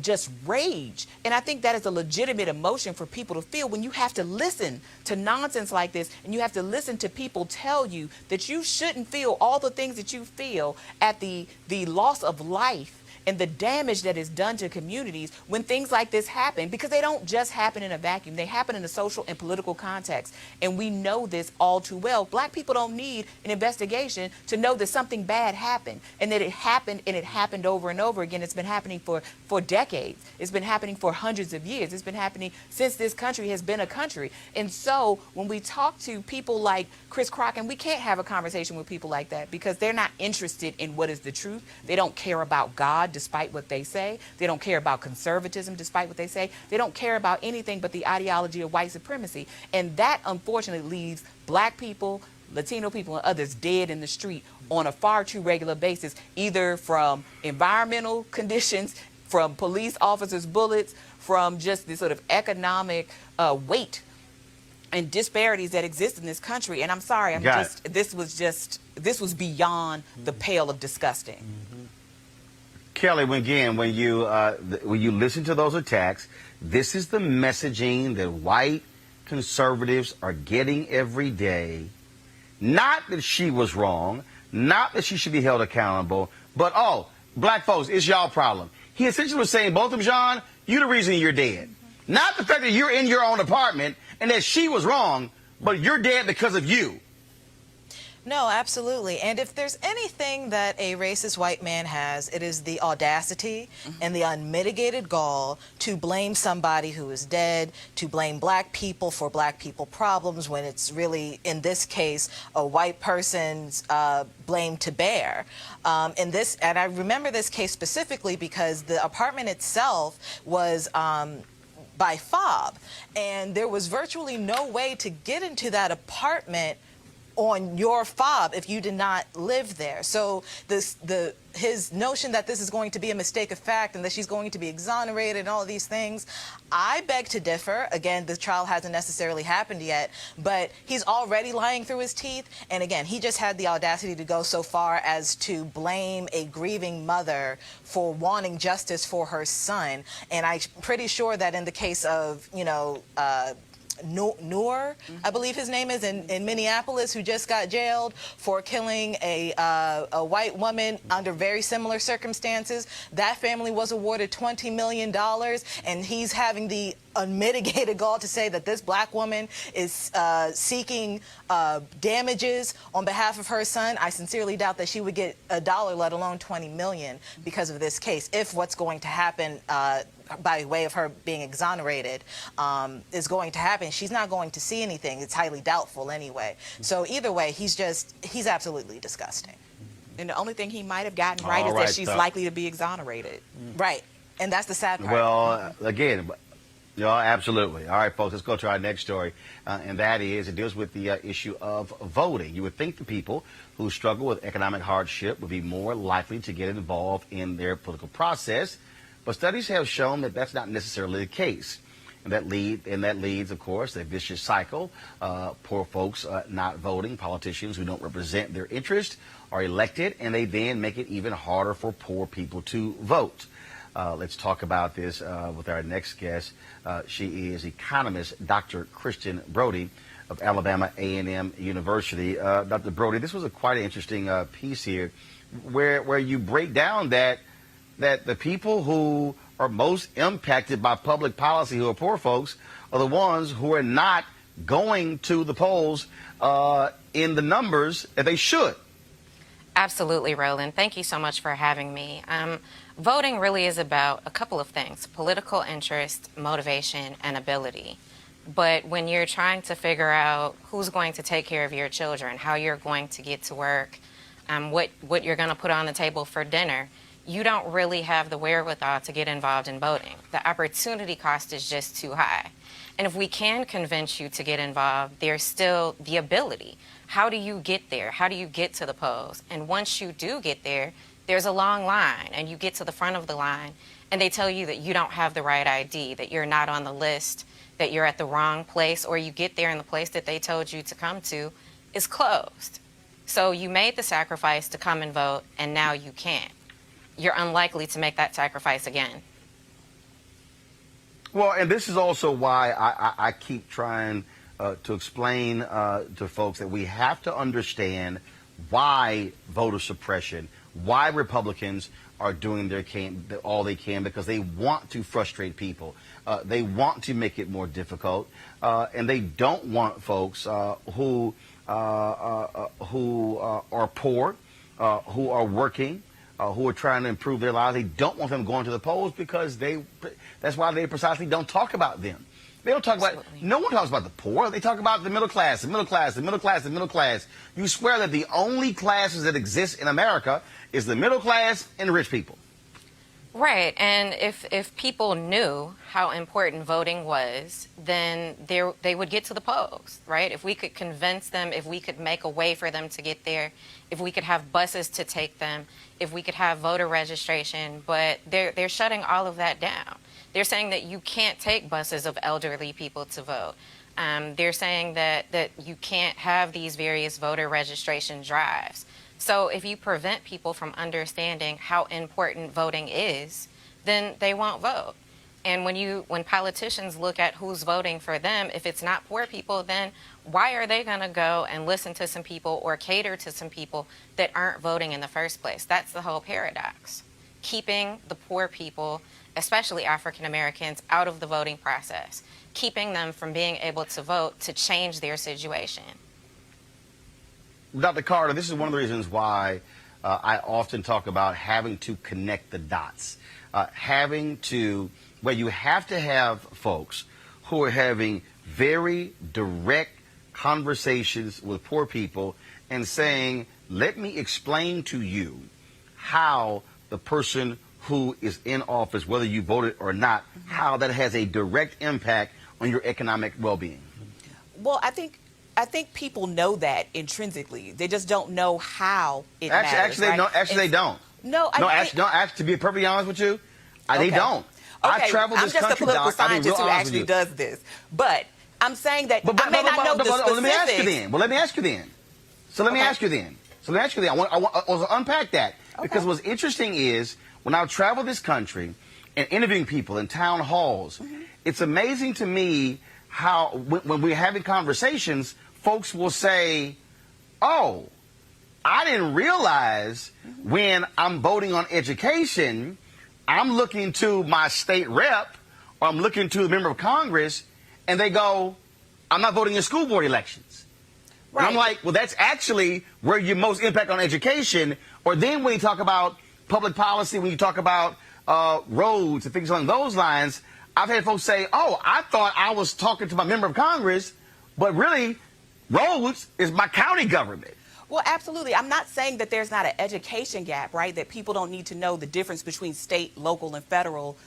just rage. And I think that is a legitimate emotion for people to feel when you have to listen to nonsense like this, and you have to listen to people tell you that you shouldn't feel all the things that you feel at the loss of life and the damage that is done to communities when things like this happen, because they don't just happen in a vacuum. They happen in a social and political context. And we know this all too well. Black people don't need an investigation to know that something bad happened, and that it happened, and it happened over and over again. It's been happening for decades. It's been happening for hundreds of years. It's been happening since this country has been a country. And so when we talk to people like Chris Crock, and we can't have a conversation with people like that because they're not interested in what is the truth. They don't care about God, despite what they say. They don't care about conservatism, despite what they say. They don't care about anything but the ideology of white supremacy. And that, unfortunately, leaves black people, Latino people, and others dead in the street on a far too regular basis, either from environmental conditions, from police officers' bullets, from just the sort of economic weight and disparities that exist in this country. And I'm sorry, this was beyond the pale of disgusting. Mm-hmm. Kelly, when you listen to those attacks, this is the messaging that white conservatives are getting every day. Not that she was wrong, not that she should be held accountable, but, oh, black folks, it's y'all problem. He essentially was saying, Botham Jean, you're the reason you're dead. Mm-hmm. Not the fact that you're in your own apartment and that she was wrong, but you're dead because of you. No, absolutely. And if there's anything that a racist white man has, it is the audacity and the unmitigated gall to blame somebody who is dead, to blame black people for black people problems, when it's really, in this case, a white person's blame to bear. And I remember this case specifically because the apartment itself was by fob, and there was virtually no way to get into that apartment on your fob if you did not live there. So his notion that this is going to be a mistake of fact and that she's going to be exonerated and all of these things, I beg to differ. Again, the trial hasn't necessarily happened yet, but he's already lying through his teeth. And again, he just had the audacity to go so far as to blame a grieving mother for wanting justice for her son. And I'm pretty sure that in the case of, Noor, I believe his name is, in Minneapolis, who just got jailed for killing a white woman under very similar circumstances. That family was awarded $20 million, and he's having the unmitigated gall to say that this black woman is seeking damages on behalf of her son. I sincerely doubt that she would get $1, let alone $20 million, because of this case, if what's going to happen by way of her being exonerated is going to happen. She's not going to see anything. It's highly doubtful anyway. So either way, he's absolutely disgusting. And the only thing he might have gotten right is that she's likely to be exonerated. Right. And that's the sad part. Well, again, absolutely. All right, folks, let's go to our next story. And that is, it deals with the issue of voting. You would think the people who struggle with economic hardship would be more likely to get involved in their political process. But studies have shown that that's not necessarily the case. And that leads, of course, a vicious cycle. Poor folks not voting, politicians who don't represent their interest are elected, and they then make it even harder for poor people to vote. Let's talk about this with our next guest. She is economist Dr. Kristen Brody of Alabama A&M University. Dr. Brody, this was quite an interesting piece here where you break down that the people who are most impacted by public policy, who are poor folks, are the ones who are not going to the polls in the numbers that they should. Absolutely, Roland. Thank you so much for having me. Voting really is about a couple of things: political interest, motivation, and ability. But when you're trying to figure out who's going to take care of your children, how you're going to get to work, what you're going to put on the table for dinner, you don't really have the wherewithal to get involved in voting. The opportunity cost is just too high. And if we can convince you to get involved, there's still the ability. How do you get there? How do you get to the polls? And once you do get there, there's a long line, and you get to the front of the line, and they tell you that you don't have the right ID, that you're not on the list, that you're at the wrong place, or you get there and the place that they told you to come to is closed. So you made the sacrifice to come and vote, and now you can't. You're unlikely to make that sacrifice again. Well, and this is also why I keep trying to explain to folks that we have to understand why voter suppression, why Republicans are doing all they can, because they want to frustrate people. They want to make it more difficult, and they don't want folks who are poor, who are working, who are trying to improve their lives. They don't want them going to the polls because that's why they precisely don't talk about them. They don't talk about, no one talks about the poor. They talk about the middle class, the middle class, the middle class, the middle class. You swear that the only classes that exist in America is the middle class and rich people. Right, and if people knew how important voting was, then they would get to the polls, right? If we could convince them, if we could make a way for them to get there, if we could have buses to take them, if we could have voter registration, but they're shutting all of that down. They're saying that you can't take buses of elderly people to vote. They're saying that you can't have these various voter registration drives. So if you prevent people from understanding how important voting is, then they won't vote. And when politicians look at who's voting for them, if it's not poor people, then why are they going to go and listen to some people or cater to some people that aren't voting in the first place? That's the whole paradox. Keeping the poor people, especially African Americans, out of the voting process, keeping them from being able to vote to change their situation. Dr. Carter, this is one of the reasons why I often talk about having to connect the dots, where you have to have folks who are having very direct conversations with poor people and saying, let me explain to you how the person who is in office, whether you voted or not, how that has a direct impact on your economic well-being. Well, I think I think people know that intrinsically. They just don't know how it matters. Actually, right? no, actually, they don't. To be perfectly honest with you, they don't. Okay. I traveled this I'm just country, a political Doc. I'll be real scientist who honest with actually you. does this. But I'm saying that I may not know the specifics. Let me ask you then. Well, let me ask you then. So let me ask you then. I want to unpack that. Because what's interesting is when I travel this country and interviewing people in town halls, it's amazing to me how when we're having conversations, folks will say, oh, I didn't realize when I'm voting on education, I'm looking to my state rep or I'm looking to a member of Congress, and they go, I'm not voting in school board elections. Right. And I'm like, well, that's actually where you most impact on education. Or then when you talk about public policy, when you talk about roads and things along those lines, I've had folks say, oh, I thought I was talking to my member of Congress, but really, roads is my county government. Well, absolutely. I'm not saying that there's not an education gap, right? That people don't need to know the difference between state, local, and federal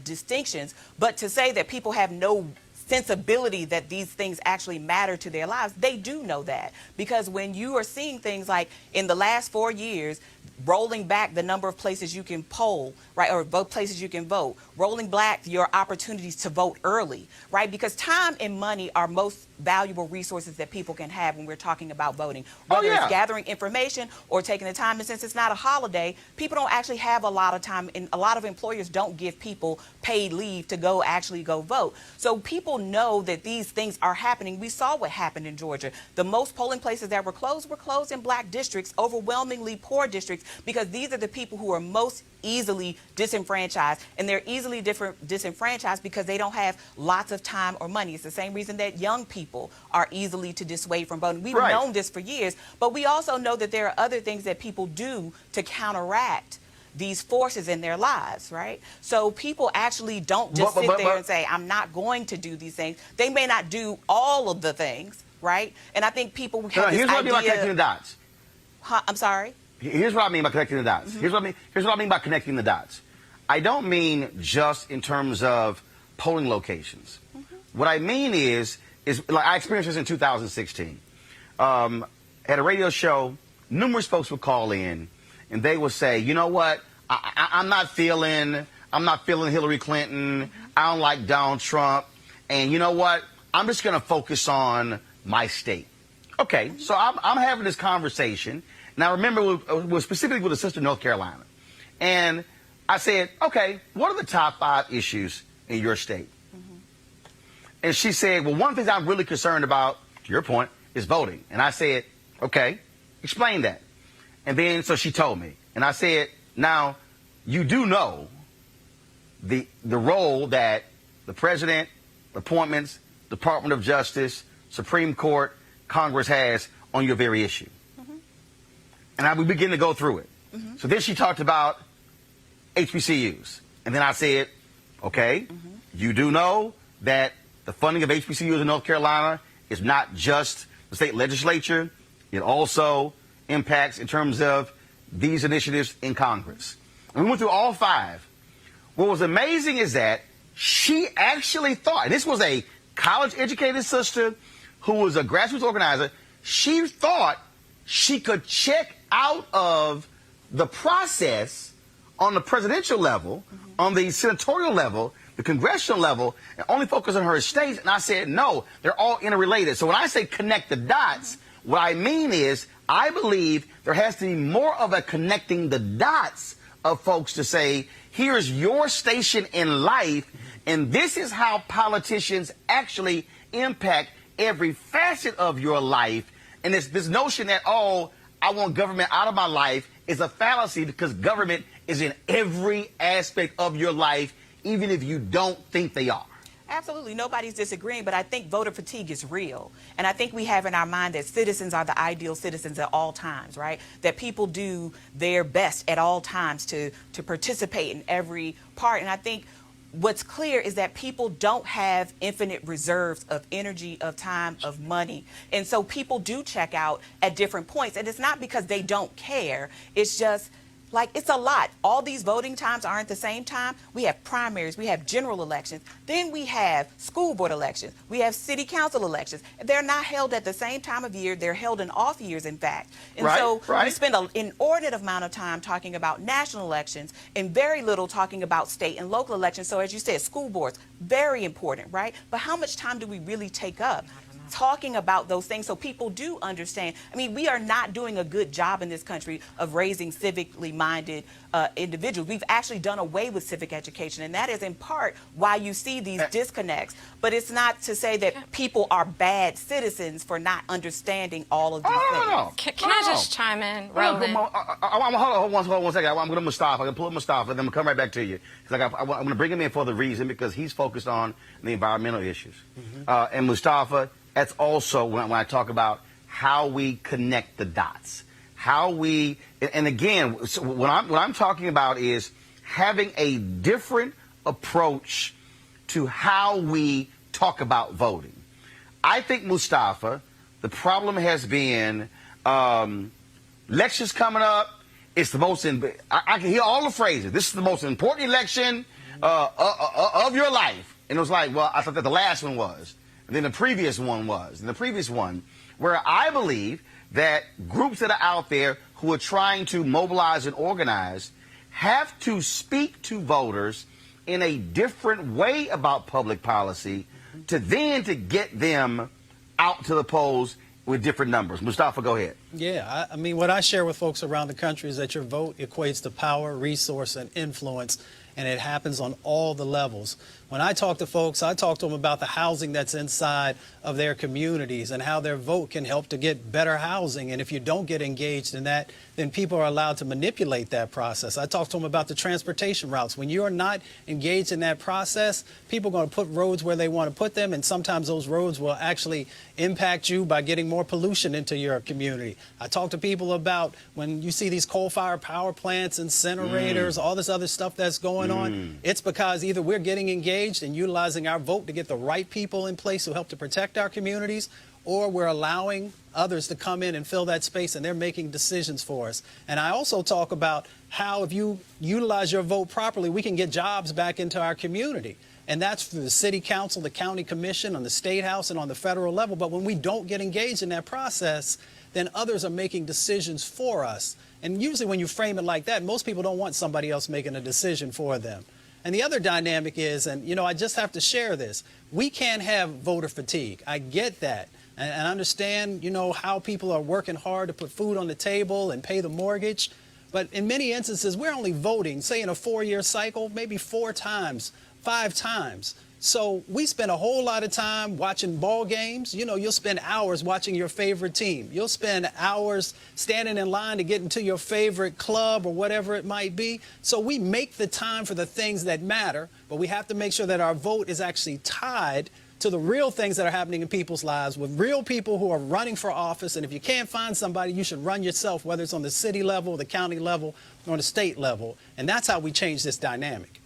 distinctions. But to say that people have no sensibility that these things actually matter to their lives, they do know that. Because when you are seeing things like in the last 4 years, rolling back the number of places you can poll, right, or vote places you can vote, rolling back your opportunities to vote early, right, because time and money are most valuable resources that people can have when we're talking about voting, whether it's gathering information or taking the time. And since it's not a holiday, people don't actually have a lot of time, and a lot of employers don't give people paid leave to go actually go vote. So people know that these things are happening. We saw what happened in Georgia. The most polling places that were closed in black districts, overwhelmingly poor districts, because these are the people who are most easily disenfranchised, and they're easily disenfranchised because they don't have lots of time or money. It's the same reason that young people are easily to dissuade from voting. We've known this for years, but we also know that there are other things that people do to counteract these forces in their lives, right? So people actually don't just sit there and say, I'm not going to do these things. They may not do all of the things, right? And I think people have this idea. Here's what I mean by connecting the dots. I'm sorry? Here's what I mean by connecting the dots. Here's what I mean by connecting the dots. I don't mean just in terms of polling locations. What I mean is like I experienced this in 2016. At a radio show, numerous folks would call in, and they would say, you know what, I'm not feeling Hillary Clinton. I don't like Donald Trump. And you know what, I'm just going to focus on my state. Okay, so I'm having this conversation. Now, remember, it was specifically with a sister in North Carolina. And I said, okay, what are the top 5 issues in your state? And she said, well, one of the things I'm really concerned about, to your point, is voting. And I said, okay, explain that. And then, so she told me. And I said, now, you do know the role that the president, appointments, Department of Justice, Supreme Court, Congress has on your very issue. And we begin to go through it. So then she talked about HBCUs. And then I said, okay, you do know that the funding of HBCUs in North Carolina is not just the state legislature. It also impacts in terms of these initiatives in Congress. And we went through all 5. What was amazing is that she actually thought, and this was a college-educated sister who was a grassroots organizer, she thought she could check out of the process on the presidential level, on the senatorial level, the congressional level, and only focus on her states. And I said, no, they're all interrelated. So when I say connect the dots, what I mean is I believe there has to be more of a connecting the dots of folks to say, here's your station in life, and this is how politicians actually impact every facet of your life. And it's this notion that, oh, I want government out of my life is a fallacy, because government is in every aspect of your life, even if you don't think they are. Absolutely. Nobody's disagreeing, but I think voter fatigue is real. And I think we have in our mind that citizens are the ideal citizens at all times, right? That people do their best at all times to participate in every part. And I think what's clear is that people don't have infinite reserves of energy, of time, of money. And so people do check out at different points. And it's not because they don't care. It's just Like, it's a lot. All these voting times aren't the same time. We have primaries, we have general elections, then we have school board elections, we have city council elections. They're not held at the same time of year. They're held in off years, in fact. And so we spend an inordinate amount of time talking about national elections and very little talking about state and local elections. So as you said, school boards, very important, right? But how much time do we really take up talking about those things so people do understand? I mean, we are not doing a good job in this country of raising civically minded individuals. We've actually done away with civic education, and that is in part why you see these disconnects. But it's not to say that people are bad citizens for not understanding all of these things. Can I just chime in, Roland? Hold on 1 second. I'm going to Mustafa. I'm going to pull up Mustafa, and then I'm going to come right back to you. I'm going to bring him in for the reason because he's focused on the environmental issues. And Mustafa, that's also when I talk about how we connect the dots. How we, and again, what I'm talking about is having a different approach to how we talk about voting. I think, Mustafa, the problem has been elections coming up. It's the most, I can hear all the phrases. This is the most important election of your life. And it was like, well, I thought that the last one was. And then the previous one was. And the previous one, where I believe that groups that are out there who are trying to mobilize and organize have to speak to voters in a different way about public policy to get them out to the polls with different numbers. Mustafa, go ahead. Yeah, I mean, what I share with folks around the country is that your vote equates to power, resource, and influence, and it happens on all the levels. When I talk to folks, I talk to them about the housing that's inside of their communities and how their vote can help to get better housing. And if you don't get engaged in that, then people are allowed to manipulate that process. I talk to them about the transportation routes. When you're not engaged in that process, people are going to put roads where they want to put them, and sometimes those roads will actually impact you by getting more pollution into your community. I talk to people about when you see these coal-fired power plants, incinerators, all this other stuff that's going on, it's because either we're getting engaged and utilizing our vote to get the right people in place who help to protect our communities, or we're allowing others to come in and fill that space and they're making decisions for us. And I also talk about how if you utilize your vote properly, we can get jobs back into our community. And that's through the city council, the county commission, on the state house, and on the federal level. But when we don't get engaged in that process, then others are making decisions for us. And usually when you frame it like that, most people don't want somebody else making a decision for them. And the other dynamic is, and you know, I just have to share this, we can't have voter fatigue. I get that. And I understand, you know, how people are working hard to put food on the table and pay the mortgage. But in many instances, we're only voting, say in a 4-year cycle, maybe 4 times, 5 times. So we spend a whole lot of time watching ball games. You know, you'll spend hours watching your favorite team. You'll spend hours standing in line to get into your favorite club or whatever it might be. So we make the time for the things that matter, but we have to make sure that our vote is actually tied to the real things that are happening in people's lives with real people who are running for office. And if you can't find somebody, you should run yourself, whether it's on the city level, the county level, or on the state level. And that's how we change this dynamic.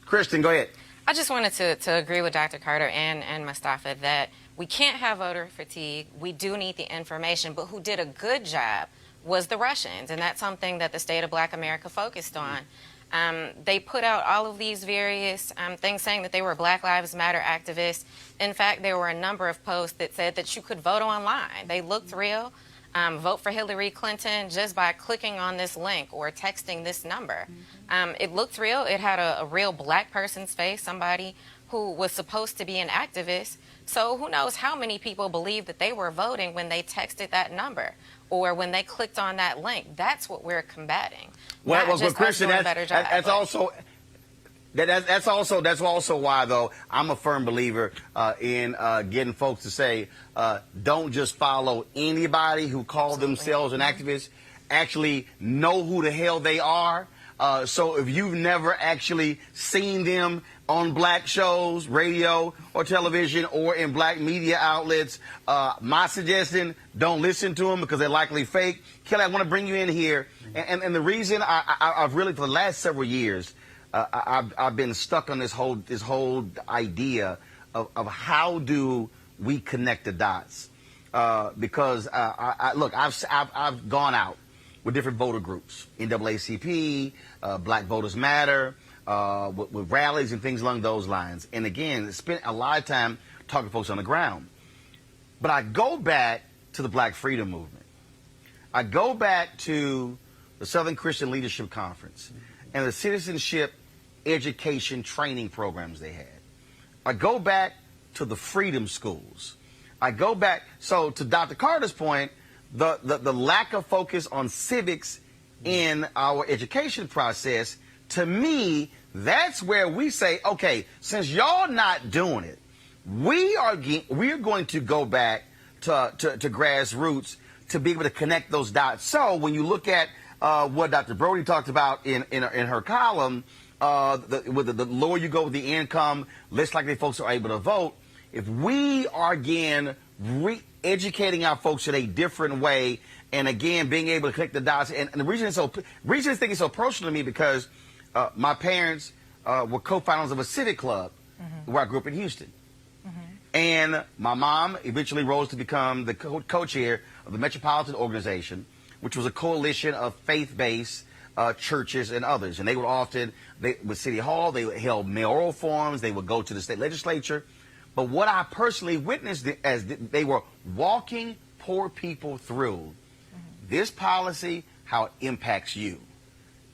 Kristen, go ahead. I just wanted to agree with Dr. Carter and Mustafa that we can't have voter fatigue. We do need the information, but who did a good job was the Russians, and that's something that the State of Black America focused on. They put out all of these various things saying that they were Black Lives Matter activists. In fact, there were a number of posts that said that you could vote online. They looked real. Vote for Hillary Clinton just by clicking on this link or texting this number. It looked real. It had a real Black person's face, somebody who was supposed to be an activist. So who knows how many people believed that they were voting when they texted that number or when they clicked on that link. That's what we're combating. Well, Christian, that's also why, though, I'm a firm believer in getting folks to say, don't just follow anybody who call themselves an activist. Actually know who the hell they are. So if you've never actually seen them on Black shows, radio or television, or in Black media outlets, my suggestion, don't listen to them because they're likely fake. Kelly, I want to bring you in here. And the reason I've really, for the last several years, I've been stuck on this whole idea of how do we connect the dots? Because look, I've gone out with different voter groups, NAACP, Black Voters Matter, with rallies and things along those lines. And again, spent a lot of time talking to folks on the ground. But I go back to the Black Freedom Movement. I go back to the Southern Christian Leadership Conference and the citizenship education training programs they had. I go back to the freedom schools. I go back, so to Dr. Carter's point, the lack of focus on civics in our education process, to me, that's where we say, okay, since y'all not doing it, we're going to go back to grassroots to be able to connect those dots. So when you look at what Dr. Brody talked about in her column, the lower you go with the income, less likely folks are able to vote. If we are again re-educating our folks in a different way, and again being able to connect the dots, and the reason this thing is so personal to me because my parents were co-founders of a civic club where I grew up in Houston. And my mom eventually rose to become the co-chair of the Metropolitan Organization, which was a coalition of faith-based churches and others. And they would often, with City Hall, they held mayoral forums, they would go to the state legislature. But what I personally witnessed as they were walking poor people through this policy, how it impacts you.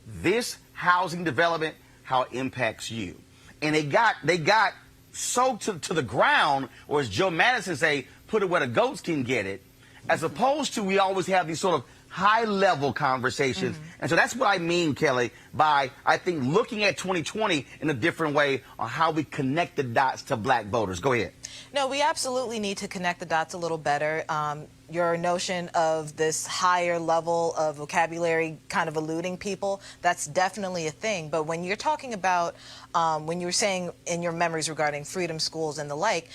This housing development, how it impacts you. And they got so to the ground, or as Joe Madison say, put it where the goats can get it, as opposed to we always have these sort of high-level conversations. And so that's what I mean, Kelly, by, I think, looking at 2020 in a different way on how we connect the dots to Black voters. Go ahead. No, we absolutely need to connect the dots a little better. Your notion of this higher level of vocabulary kind of eluding people, that's definitely a thing. But when you're talking about, when you were saying in your memories regarding freedom schools and the like,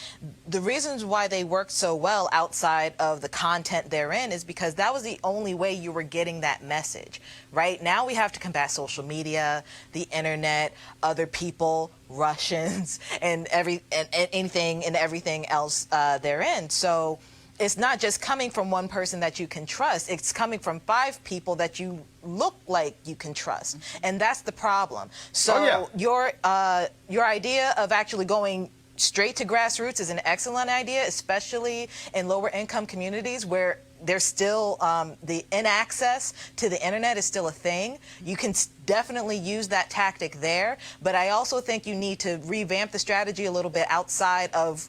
the reasons why they worked so well outside of the content therein is because that was the only way you were getting that message. Right now we have to combat social media, the internet, other people, Russians, and anything and everything else therein. So it's not just coming from one person that you can trust. It's coming from 5 people that you look like you can trust. And that's the problem. So your idea of actually going straight to grassroots is an excellent idea, especially in lower income communities where there's still the inaccess to the internet is still a thing. You can definitely use that tactic there, but I also think you need to revamp the strategy a little bit outside of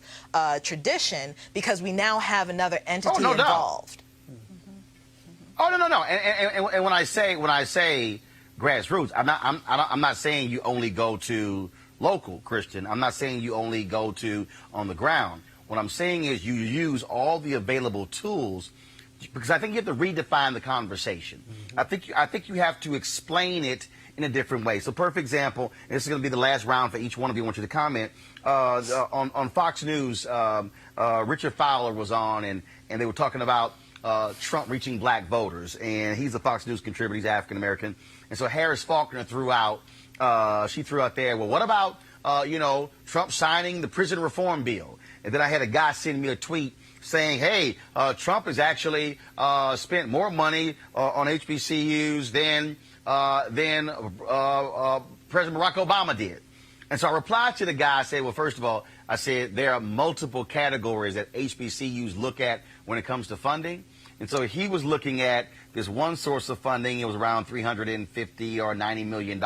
tradition because we now have another entity involved. Oh no. And when I say grassroots, I'm not saying you only go to local Christian. I'm not saying you only go to on the ground. What I'm saying is you use all the available tools, because I think you have to redefine the conversation. I think you have to explain it in a different way. So, perfect example, and this is going to be the last round for each one of you. I want you to comment. On Fox News, Richard Fowler was on, and they were talking about Trump reaching Black voters. And he's a Fox News contributor. He's African-American. And so Harris Faulkner threw out there, well, what about, Trump signing the prison reform bill? And then I had a guy send me a tweet saying, hey, Trump has actually spent more money on HBCUs than President Barack Obama did. And so I replied to the guy, I said, well, first of all, I said there are multiple categories that HBCUs look at when it comes to funding. And so he was looking at this one source of funding. It was around $350 or $90 million.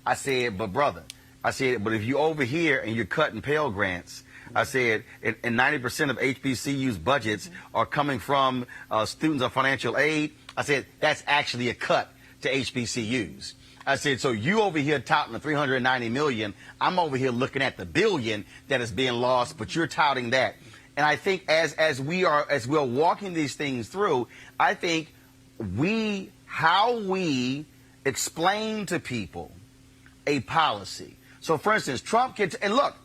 I said, but brother, but if you over here and you're cutting Pell Grants, I said, and 90% of HBCU's budgets are coming from students on financial aid, I said, that's actually a cut to HBCUs. I said, so you over here touting the $390 million, I'm over here looking at the billion that is being lost, but you're touting that. And I think as we're walking these things through, I think how we explain to people a policy. So, for instance, Trump gets, and look,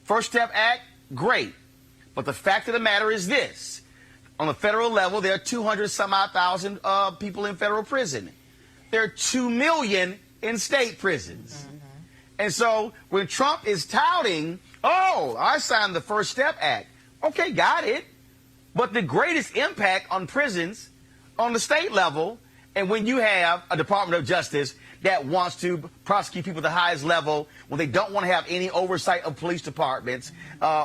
First Step Act, great. But the fact of the matter is this. On the federal level, there are 200-some-odd-thousand people in federal prison. There are 2 million in state prisons. And so when Trump is touting, oh, I signed the First Step Act. Okay, got it. But the greatest impact on prisons on the state level And when you have a Department of Justice that wants to prosecute people at the highest level, when they don't want to have any oversight of police departments,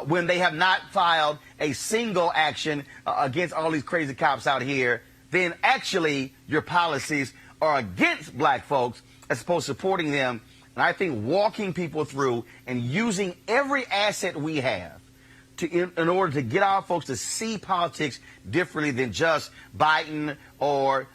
when they have not filed a single action against all these crazy cops out here, then actually your policies are against black folks as opposed to supporting them. And I think walking people through and using every asset we have in order to get our folks to see politics differently than just Biden or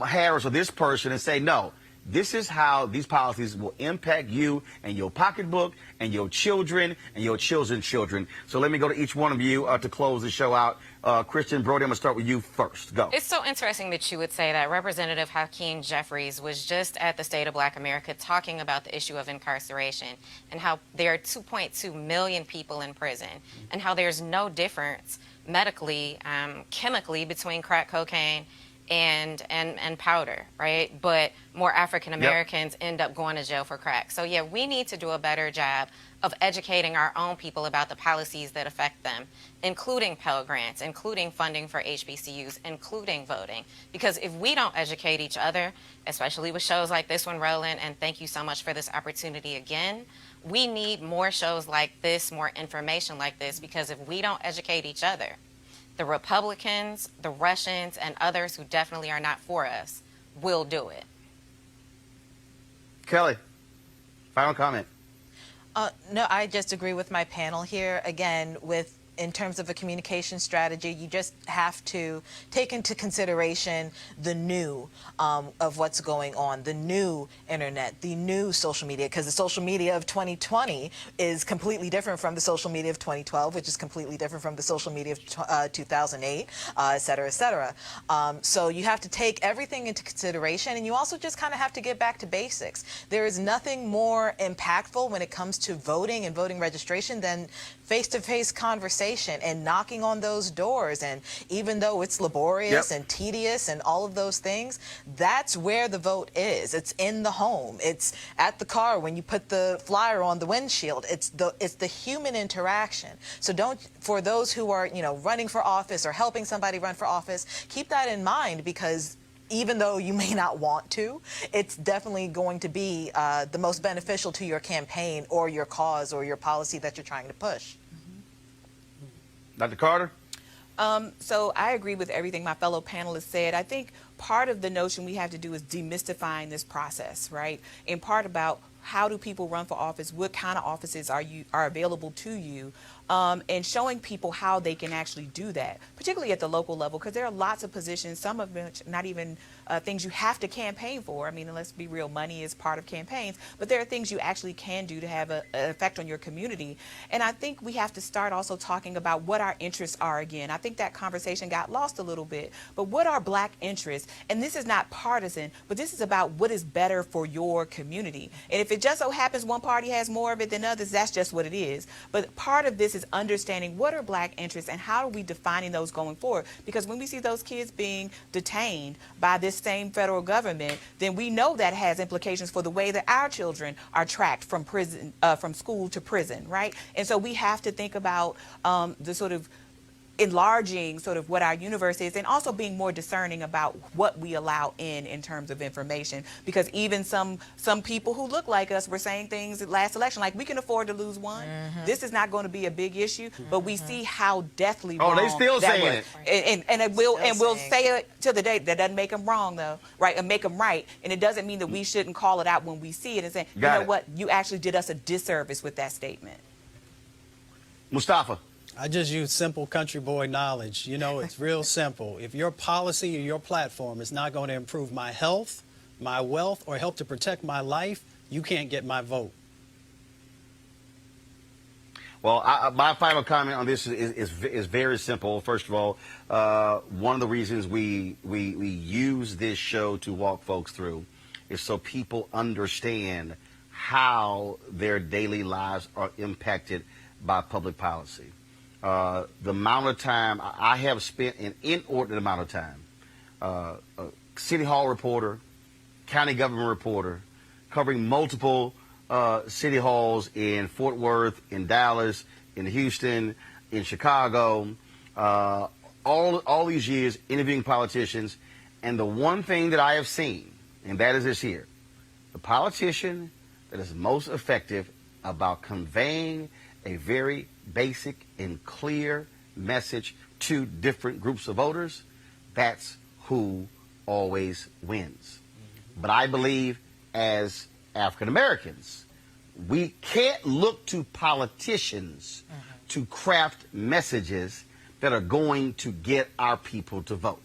Harris or this person and say, no, this is how these policies will impact you and your pocketbook and your children and your children's children. So let me go to each one of you to close the show out. Christian Brody, I'm going to start with you first. Go. It's so interesting that you would say that. Representative Hakeem Jeffries was just at the State of Black America talking about the issue of incarceration and how there are 2.2 million people in prison and how there's no difference medically, chemically between crack cocaine and powder, right? But more African Americans end up going to jail for crack. So yeah, we need to do a better job of educating our own people about the policies that affect them, including Pell Grants, including funding for HBCUs, including voting. Because if we don't educate each other, especially with shows like this one, Roland, and thank you so much for this opportunity again, we need more shows like this, more information like this, because if we don't educate each other, the Republicans, the Russians, and others who definitely are not for us will do it. Kelly, final comment. No, I just agree with my panel here. Again, in terms of a communication strategy, you just have to take into consideration the new of what's going on, the new internet, the new social media, because the social media of 2020 is completely different from the social media of 2012, which is completely different from the social media of 2008, et cetera, et cetera. So you have to take everything into consideration, and you also just kind of have to get back to basics. There is nothing more impactful when it comes to voting and voting registration than face-to-face conversation and knocking on those doors. And even though it's laborious and tedious and all of those things, that's where the vote is. It's in the home. It's at the car when you put the flyer on the windshield. It's the human interaction. So for those who are, running for office or helping somebody run for office, keep that in mind, because even though you may not want to, it's definitely going to be the most beneficial to your campaign or your cause or your policy that you're trying to push. Dr. Carter? So I agree with everything my fellow panelists said. I think part of the notion we have to do is demystifying this process, right? In part about how do people run for office, what kind of offices are available to you, and showing people how they can actually do that, particularly at the local level, because there are lots of positions, some of which not even things you have to campaign for. I mean, let's be real, money is part of campaigns, but there are things you actually can do to have an effect on your community. And I think we have to start also talking about what our interests are again. I think that conversation got lost a little bit, but what are Black interests? And this is not partisan, but this is about what is better for your community. And if it just so happens one party has more of it than others, that's just what it is. But part of this is understanding what are Black interests and how are we defining those going forward. Because when we see those kids being detained by this same federal government, then we know that has implications for the way that our children are tracked from prison, from school to prison, right? And so we have to think about the sort of enlarging sort of what our universe is, and also being more discerning about what we allow in terms of information, because even some people who look like us were saying things at last election like, we can afford to lose one. This is not going to be a big issue, but we see how deathly wrong they still that saying was. And we'll say it till the day. That doesn't make them wrong though, right? And make them right. And it doesn't mean that we shouldn't call it out when we see it and say, you know what, you actually did us a disservice with that statement. Mustafa. I just use simple country boy knowledge. It's real simple. If your policy or your platform is not going to improve my health, my wealth, or help to protect my life, you can't get my vote. Well, my final comment on this is very simple. First of all, one of the reasons we use this show to walk folks through is so people understand how their daily lives are impacted by public policy. The amount of time I have spent, an inordinate amount of time, City Hall reporter, county government reporter, covering multiple city halls in Fort Worth, in Dallas, in Houston, in Chicago, all these years interviewing politicians, And the one thing that I have seen, and that is this here, the politician that is most effective about conveying a very basic and clear message to different groups of voters, that's who always wins. But I believe as African Americans, we can't look to politicians to craft messages that are going to get our people to vote.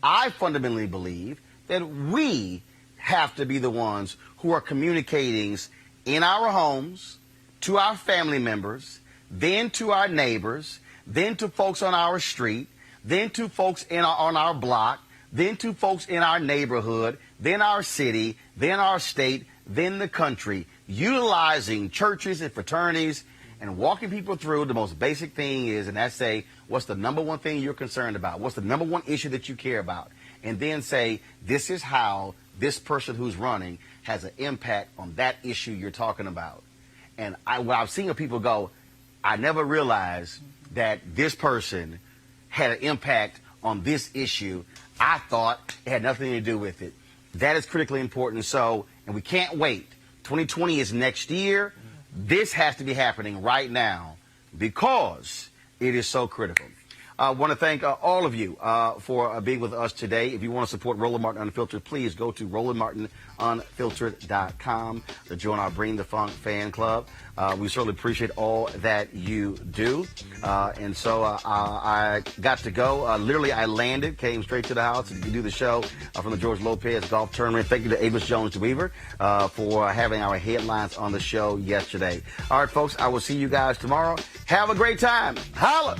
I fundamentally believe that we have to be the ones who are communicating in our homes, to our family members, then to our neighbors, then to folks on our street, then to folks on our block, then to folks in our neighborhood, then our city, then our state, then the country, utilizing churches and fraternities and walking people through the most basic thing is, and that's say, what's the number one thing you're concerned about? What's the number one issue that you care about? And then say, this is how this person who's running has an impact on that issue you're talking about. And what I've seen of people go, I never realized that this person had an impact on this issue. I thought it had nothing to do with it. That is critically important. So, and we can't wait. 2020 is next year. This has to be happening right now because it is so critical. I want to thank all of you for being with us today. If you want to support Roland Martin Unfiltered, please go to RolandMartinUnfiltered.com to join our Bring the Funk fan club. We certainly appreciate all that you do. And so I got to go. Literally, I landed, came straight to the house to do the show from the George Lopez Golf Tournament. Thank you to Amos Jones-DeWeaver for having our headlines on the show yesterday. All right, folks, I will see you guys tomorrow. Have a great time. Holla!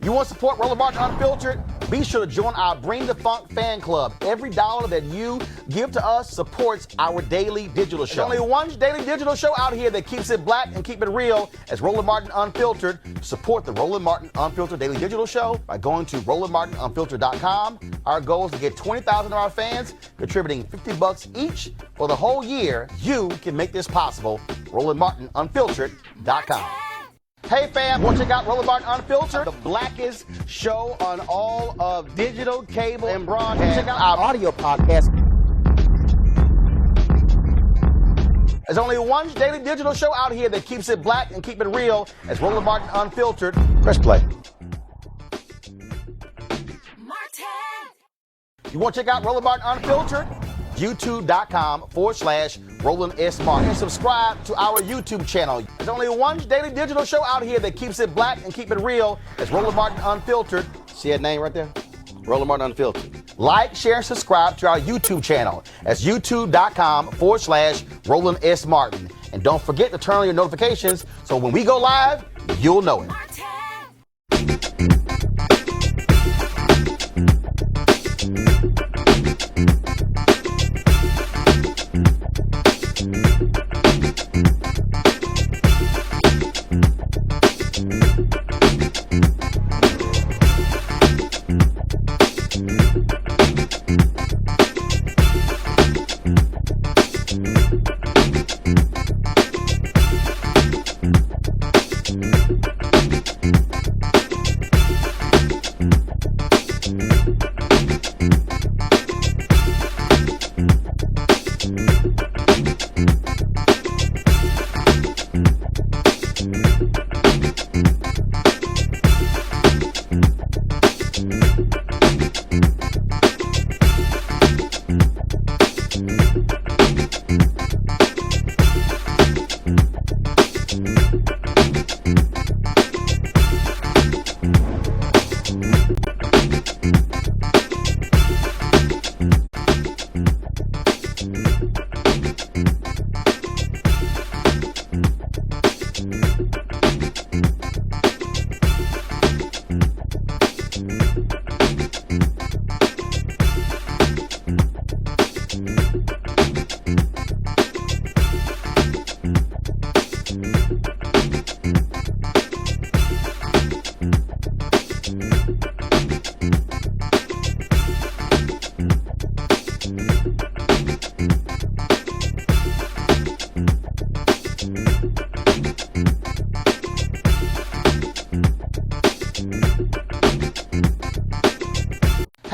You want to support Roland Martin Unfiltered? Be sure to join our Bring the Funk fan club. Every dollar that you give to us supports our daily digital show. There's only one daily digital show out here that keeps it black and keep it real as Roland Martin Unfiltered. Support the Roland Martin Unfiltered daily digital show by going to RolandMartinUnfiltered.com. Our goal is to get 20,000 of our fans contributing $50 each for the whole year. You can make this possible. RolandMartinUnfiltered.com. Hey fam, want to check out Roland Martin Unfiltered, the blackest show on all of digital, cable, and broadcast. Check out our audio podcast. There's only one daily digital show out here that keeps it black and keep it real as Roland Martin Unfiltered. Press play. You want to check out Roland Martin Unfiltered? YouTube.com/Roland S. Martin. And subscribe to our YouTube channel. There's only one daily digital show out here that keeps it black and keep it real. It's Roland Martin Unfiltered. See that name right there? Roland Martin Unfiltered. Like, share, and subscribe to our YouTube channel. That's YouTube.com/Roland S. Martin. And don't forget to turn on your notifications so when we go live, you'll know it.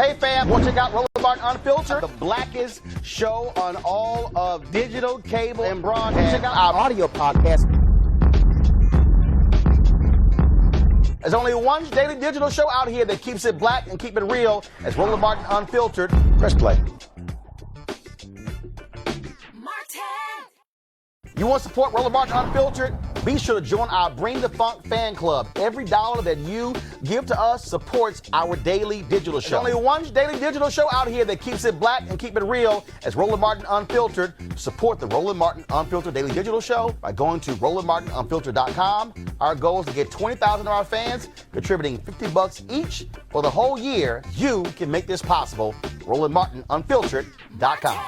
Hey fam, want to check out Roland Martin Unfiltered? The blackest show on all of digital, cable, and broadcast. Check out our audio podcast. There's only one daily digital show out here that keeps it black and keep it real. It's Roland Martin Unfiltered. Press play. You want to support Roland Martin Unfiltered? Be sure to join our Bring the Funk fan club. Every dollar that you give to us supports our daily digital show. There's only one daily digital show out here that keeps it black and keep it real. It's Roland Martin Unfiltered. Support the Roland Martin Unfiltered daily digital show by going to RolandMartinUnfiltered.com. Our goal is to get 20,000 of our fans contributing $50 each for the whole year. You can make this possible. RolandMartinUnfiltered.com.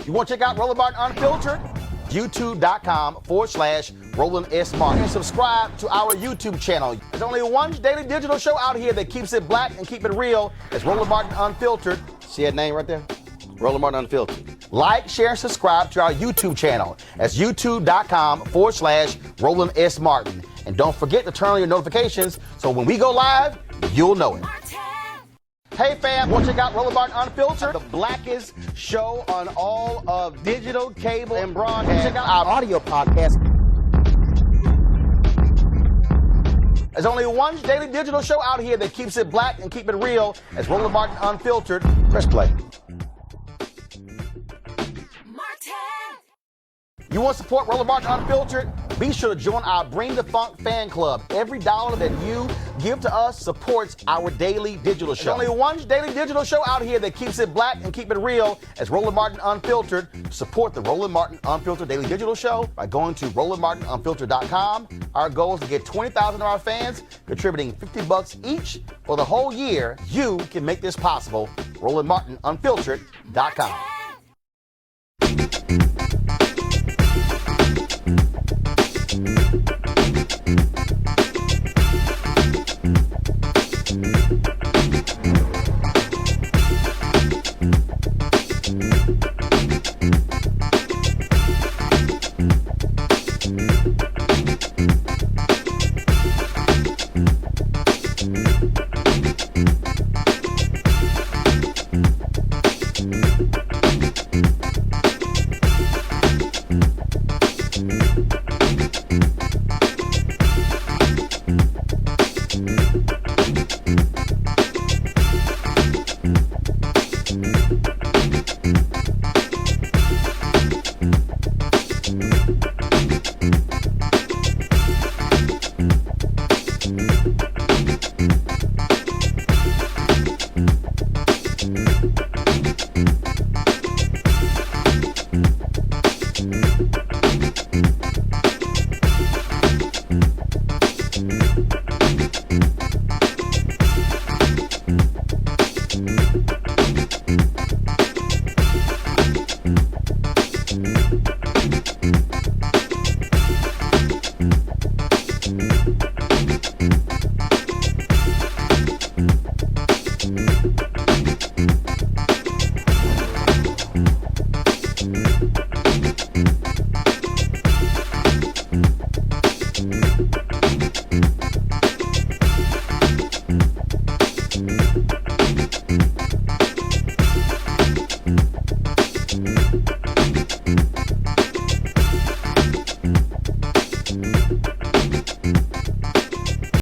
You want to check out Roland Martin Unfiltered? YouTube.com/Roland S. Martin. And subscribe to our YouTube channel. There's only one daily digital show out here that keeps it black and keep it real. It's Roland Martin Unfiltered. See that name right there? Roland Martin Unfiltered. Like, share, and subscribe to our YouTube channel. That's YouTube.com/Roland S. Martin. And don't forget to turn on your notifications so when we go live, you'll know it. Hey fam, want to check out Roland Martin Unfiltered? The blackest show on all of digital, cable, and broadcast. Check out our audio podcast. There's only one daily digital show out here that keeps it black and keep it real. It's Roland Martin Unfiltered. Press play. You want to support Roland Martin Unfiltered? Be sure to join our Bring the Funk fan club. Every dollar that you give to us supports our daily digital show. There's only one daily digital show out here that keeps it black and keep it real. It's Roland Martin Unfiltered. Support the Roland Martin Unfiltered daily digital show by going to RolandMartinUnfiltered.com. Our goal is to get 20,000 of our fans contributing $50 each for the whole year. You can make this possible. RolandMartinUnfiltered.com.